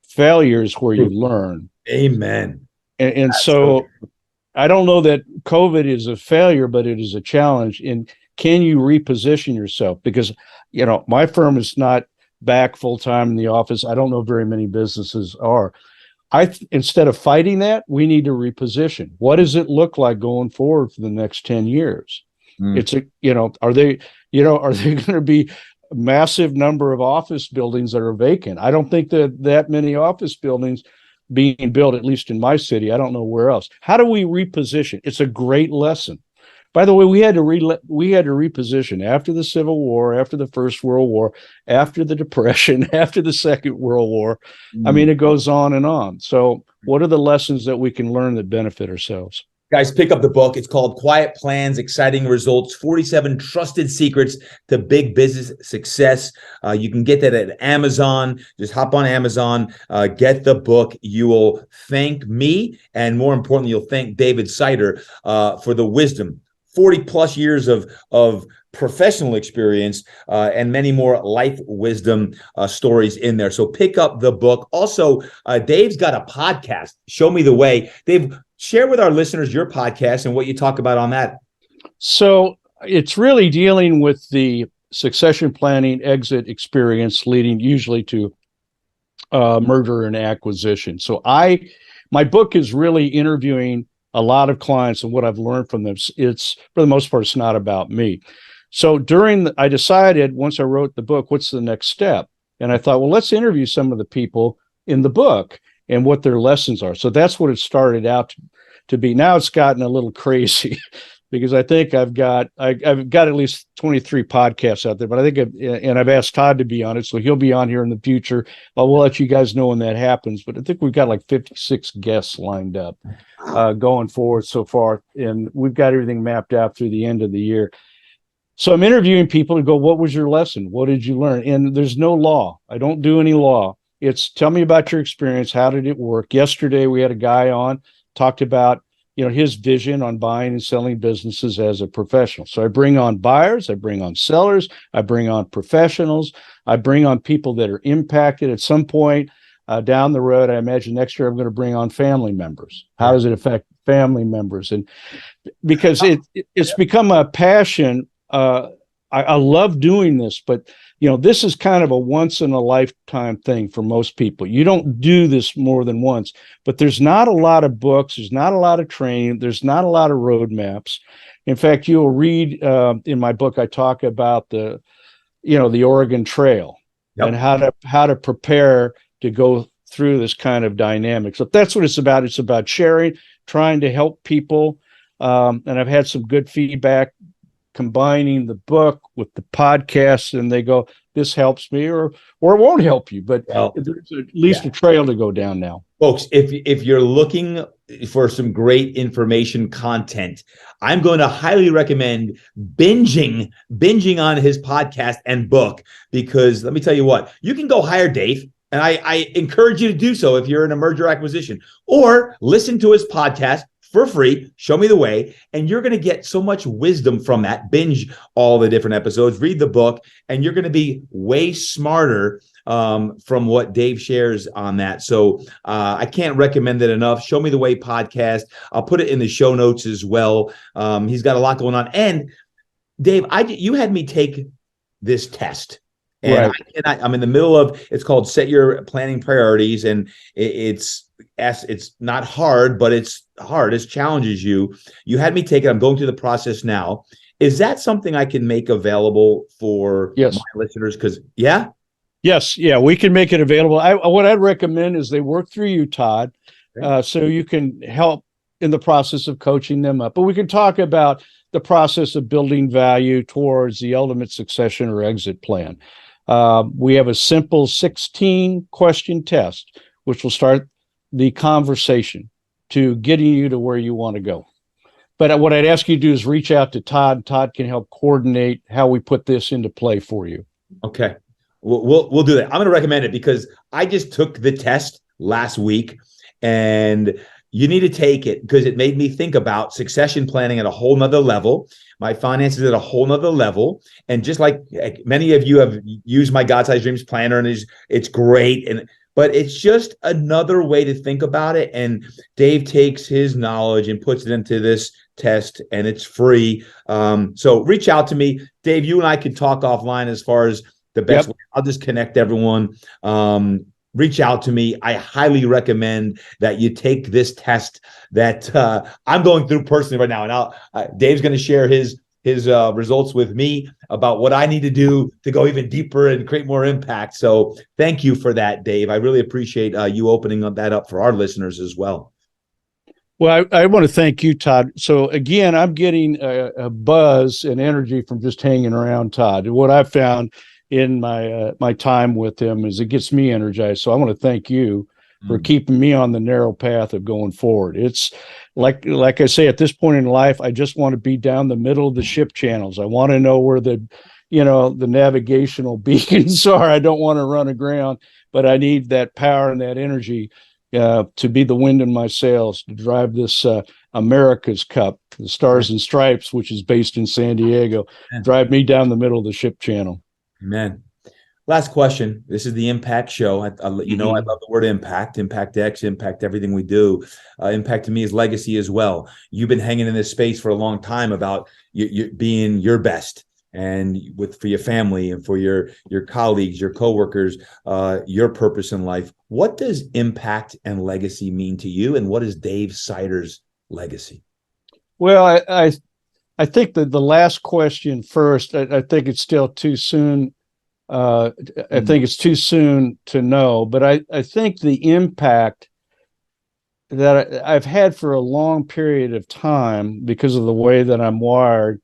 Failure is where you learn. Amen. And so I don't know that COVID is a failure, but it is a challenge. And can you reposition yourself? Because, you know, my firm is not back full-time in the office. I don't know very many businesses are. Instead of fighting that, we need to reposition. What does it look like going forward for the next 10 years? It's are they going to be a massive number of office buildings that are vacant? I don't think that many office buildings being built, at least in my city. I don't know where else. How do we reposition? It's a great lesson. By the way, we had to reposition after the Civil War, after the First World War, after the Depression, after the Second World War. I mean, it goes on and on. So what are the lessons that we can learn that benefit ourselves? Guys, pick up the book. It's called Quiet Plans, Exciting Results, 47 Trusted Secrets to Big Business Success. You can get that at Amazon. Just hop on Amazon, get the book. You will thank me, and more importantly, you'll thank David Seitter for the wisdom. 40 plus years of professional experience and many more life wisdom stories in there. So pick up the book. Also, Dave's got a podcast, Show Me the Way. Dave, share with our listeners your podcast and what you talk about on that. So it's really dealing with the succession planning exit experience leading usually to merger and acquisition. So my book is really interviewing a lot of clients, and what I've learned from them. It's, for the most part, it's not about me. So I decided once I wrote the book, what's the next step? And I thought, well, let's interview some of the people in the book and what their lessons are. So that's what it started out to be. Now it's gotten a little crazy because I think I've got at least 23 podcasts out there, but I think I've asked Todd to be on it, so he'll be on here in the future. We'll let you guys know when that happens, but I think we've got like 56 guests lined up going forward so far, and we've got everything mapped out through the end of the year. So I'm interviewing people to go, what was your lesson? What did you learn? And there's no law. I don't do any law. It's tell me about your experience. How did it work? Yesterday, we had a guy on, talked about his vision on buying and selling businesses as a professional. So I bring on buyers, I bring on sellers, I bring on professionals, I bring on people that are impacted at some point down the road. I imagine next year I'm going to bring on family members. How does it affect family members? And because it's become a passion. I love doing this, but this is kind of a once in a lifetime thing for most people. You don't do this more than once, but there's not a lot of books. There's not a lot of training. There's not a lot of roadmaps. In fact, you'll read in my book, I talk about the Oregon Trail and how to prepare to go through this kind of dynamic. So that's what it's about. It's about sharing, trying to help people. And I've had some good feedback combining the book with the podcast, and they go, this helps me or it won't help you, but there's at least a trail to go down now. Folks, if you're looking for some great information content, I'm going to highly recommend binging on his podcast and book, because let me tell you what, you can go hire Dave, and I encourage you to do so if you're in a merger acquisition, or listen to his podcast for free, Show Me the Way, and you're going to get so much wisdom from that. Binge all the different episodes, read the book, and you're going to be way smarter from what Dave shares on that. So I can't recommend it enough. Show Me the Way podcast. I'll put it in the show notes as well. He's got a lot going on. And Dave, you had me take this test. And right. I'm in the middle of, it's called Set Your Planning Priorities. And it's not hard, but it's hard. It challenges you. You had me take it. I'm going through the process now. Is that something I can make available for my listeners? Because, Yes. Yeah, we can make it available. What I'd recommend is they work through you, Todd, so you can help in the process of coaching them up. But we can talk about the process of building value towards the ultimate succession or exit plan. We have a simple 16-question test, which will start the conversation to getting you to where you want to go. But what I'd ask you to do is reach out to Todd. Todd can help coordinate how we put this into play for you. Okay. We'll do that. I'm going to recommend it because I just took the test last week, and you need to take it because it made me think about succession planning at a whole nother level, my finances at a whole nother level. And just like many of you have used my God Size Dreams planner, and it's great. But it's just another way to think about it. And Dave takes his knowledge and puts it into this test, and it's free. So reach out to me. Dave, you and I could talk offline as far as the best way. I'll just connect everyone. Reach out to me. I highly recommend that you take this test that I'm going through personally right now. And Dave's going to share his results with me about what I need to do to go even deeper and create more impact. So thank you for that, Dave. I really appreciate you opening that up for our listeners as well. Well, I want to thank you, Todd. So again, I'm getting a buzz and energy from just hanging around Todd. And what I've found in my time with him is it gets me energized. So I want to thank you for keeping me on the narrow path of going forward. It's like I say, at this point in life, I just want to be down the middle of the ship channels. I want to know where the navigational beacons are. I don't want to run aground, but I need that power and that energy to be the wind in my sails, to drive this America's Cup, the Stars and Stripes, which is based in San Diego, drive me down the middle of the ship channel. Amen. Last question. This is the Impact Show. I love the word impact, impact X, impact everything we do. Impact to me is legacy as well. You've been hanging in this space for a long time about you being your best, and for your family and for your colleagues, your coworkers, your purpose in life. What does impact and legacy mean to you? And what is Dave Seitter's legacy? Well, I think that the last question first, I think it's still too soon. I think it's too soon to know, but I think the impact that I've had for a long period of time because of the way that I'm wired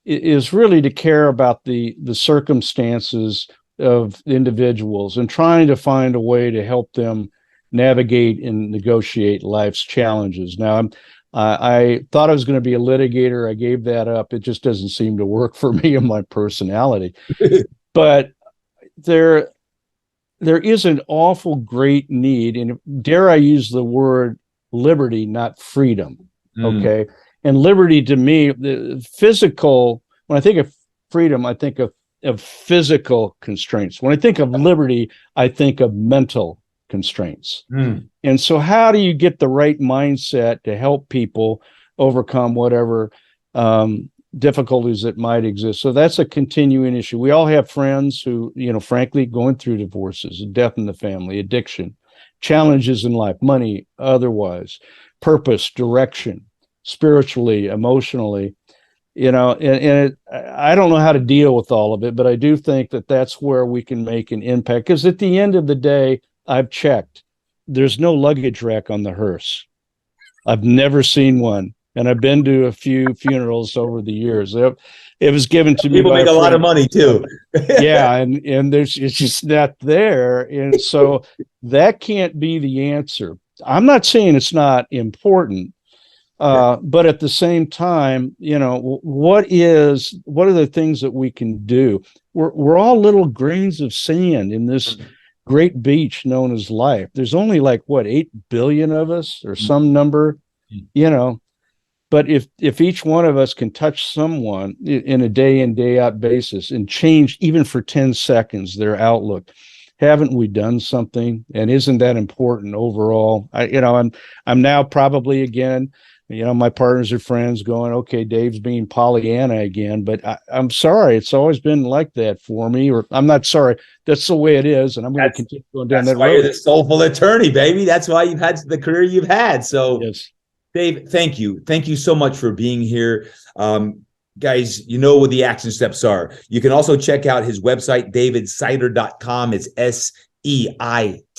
is really to care about the circumstances of individuals and trying to find a way to help them navigate and negotiate life's challenges. Now, I thought I was going to be a litigator. I gave that up. It just doesn't seem to work for me and my personality. But there is an awful great need, and dare I use the word liberty, not freedom. Okay. And liberty to me, the physical, when I think of freedom, I think of physical constraints. When I think of liberty, I think of mental constraints. And so how do you get the right mindset to help people overcome whatever difficulties that might exist? So that's a continuing issue. We all have friends who, frankly, going through divorces, death in the family, addiction, challenges in life, money, otherwise, purpose, direction, spiritually, emotionally, and I don't know how to deal with all of it, but I do think that that's where we can make an impact. Because at the end of the day, I've checked. There's no luggage rack on the hearse. I've never seen one. And I've been to a few funerals over the years. It was given to me. People make a lot of money too. Yeah, and it's just not there. And so that can't be the answer. I'm not saying it's not important, but at the same time, what are the things that we can do? We're all little grains of sand in this great beach known as life. There's only 8 billion of us or some number, But if each one of us can touch someone in a day in, day out basis and change even for 10 seconds their outlook, haven't we done something? And isn't that important overall? I'm now probably again, my partners are friends going, okay, Dave's being Pollyanna again, but I'm sorry. It's always been like that for me, or I'm not sorry. That's the way it is. And I'm going to continue going down that road. You're the soulful attorney, baby. That's why you've had the career you've had. So yes. Dave, thank you. Thank you so much for being here. Guys, you know what the action steps are. You can also check out his website, davidseitter.com. It's SEITTER.com.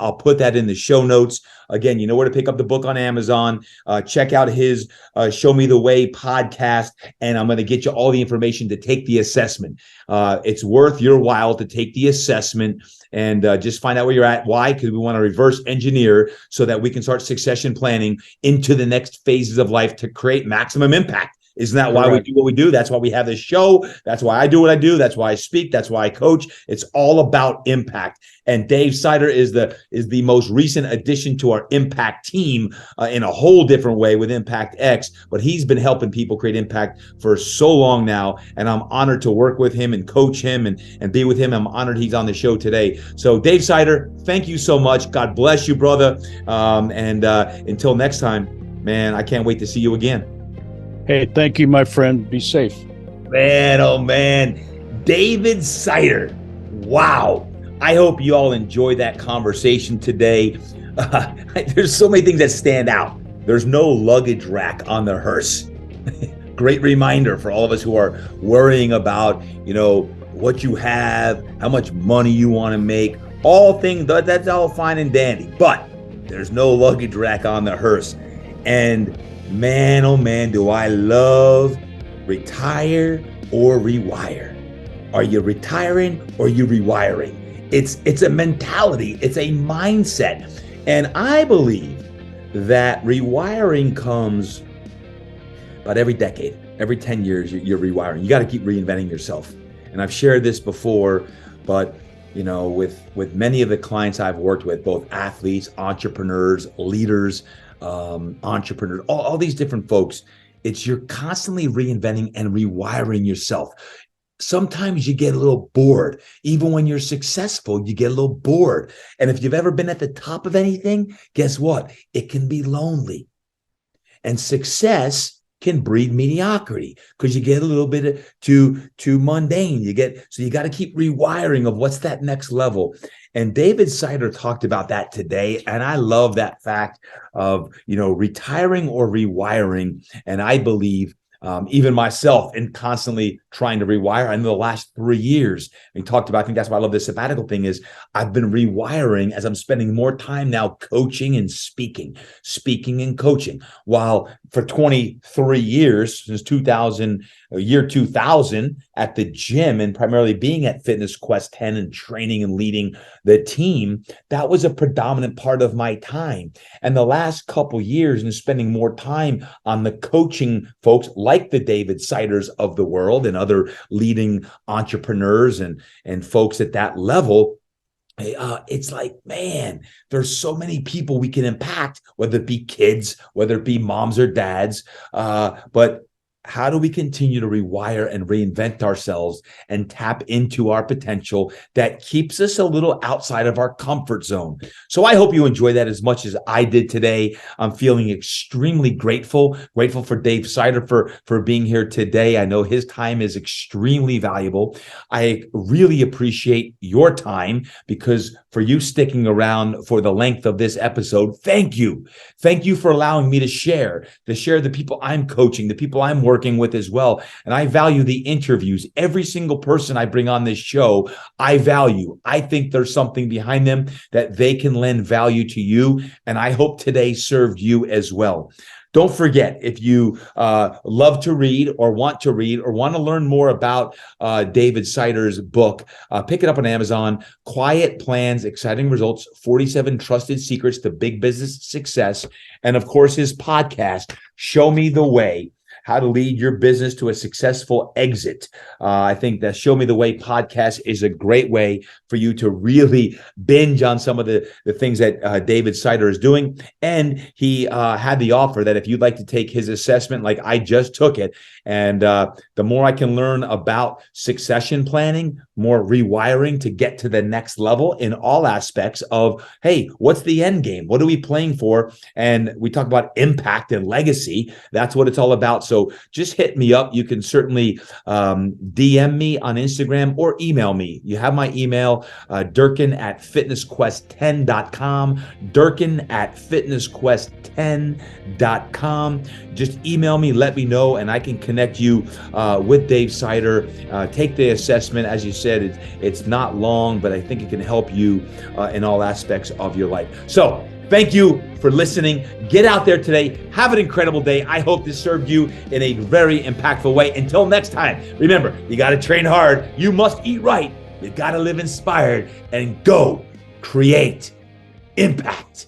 I'll put that in the show notes. Again, you know where to pick up the book on Amazon. Check out his Show Me the Way podcast, and I'm going to get you all the information to take the assessment. It's worth your while to take the assessment and just find out where you're at. Why? Because we want to reverse engineer so that we can start succession planning into the next phases of life to create maximum impact. Isn't that why we do what we do? That's why we have this show. That's why I do what I do. That's why I speak. That's why I coach. It's all about impact. And Dave Seitter is the most recent addition to our impact team in a whole different way with Impact X. But he's been helping people create impact for so long now. And I'm honored to work with him and coach him and be with him. I'm honored he's on the show today. So Dave Seitter, thank you so much. God bless you, brother. And until next time, man, I can't wait to see you again. Hey, thank you, my friend. Be safe. Man, oh man. David Seitter. Wow. I hope you all enjoy that conversation today. There's so many things that stand out. There's no luggage rack on the hearse. Great reminder for all of us who are worrying about, what you have, how much money you want to make. All things, that's all fine and dandy. But there's no luggage rack on the hearse. And man, oh man, do I love retire or rewire. Are you retiring or are you rewiring? It's a mentality. It's a mindset. And I believe that rewiring comes about every decade. Every 10 years, you're rewiring. You got to keep reinventing yourself. And I've shared this before, but with many of the clients I've worked with, both athletes, entrepreneurs, leaders, entrepreneurs, all these different folks, you're constantly reinventing and rewiring yourself. Sometimes you get a little bored. Even when you're successful, you get a little bored. And if you've ever been at the top of anything, guess what? It can be lonely. And success can breed mediocrity because you get a little bit too mundane. So you got to keep rewiring of what's that next level. And David Seitter talked about that today. And I love that fact of, retiring or rewiring. And I believe even myself in constantly trying to rewire. In the last 3 years, we talked about, I think that's why I love this sabbatical thing is I've been rewiring as I'm spending more time now coaching and speaking and coaching. While for 23 years, since 2000 at the gym and primarily being at Fitness Quest 10 and training and leading the team, that was a predominant part of my time. And the last couple years and spending more time on the coaching folks like the David Seiters of the world and other leading entrepreneurs and folks at that level, it's like, man, there's so many people we can impact, whether it be kids, whether it be moms or dads, but how do we continue to rewire and reinvent ourselves and tap into our potential that keeps us a little outside of our comfort zone? So I hope you enjoy that as much as I did today. I'm feeling extremely grateful for Dave Seitter for being here today. I know his time is extremely valuable. I really appreciate your time because for you sticking around for the length of this episode, thank you. Thank you for allowing me to share the people I'm coaching, the people I'm working with as well. And I value the interviews. Every single person I bring on this show, I value. I think there's something behind them that they can lend value to you. And I hope today served you as well. Don't forget, if you love to read or want to learn more about David Seitter's book, pick it up on Amazon, Quiet Plans, Exciting Results, 47 Trusted Secrets to Big Business Success. And of course, his podcast, Show Me the Way, how to lead your business to a successful exit. I think that Show Me the Way podcast is a great way for you to really binge on some of the things that David Seitter is doing. And he had the offer that if you'd like to take his assessment, like I just took it, and the more I can learn about succession planning, more rewiring to get to the next level in all aspects of, hey, what's the end game? What are we playing for? And we talk about impact and legacy. That's what it's all about. So just hit me up. You can certainly DM me on Instagram or email me. You have my email, Durkin@fitnessquest10.com, Durkin@fitnessquest10.com. Just email me, let me know, and I can connect you with Dave Seitter. Take the assessment. As you said, it's not long, but I think it can help you in all aspects of your life. So thank you for listening. Get out there today. Have an incredible day. I hope this served you in a very impactful way. Until next time, remember, you got to train hard. You must eat right. You got to live inspired and go create impact.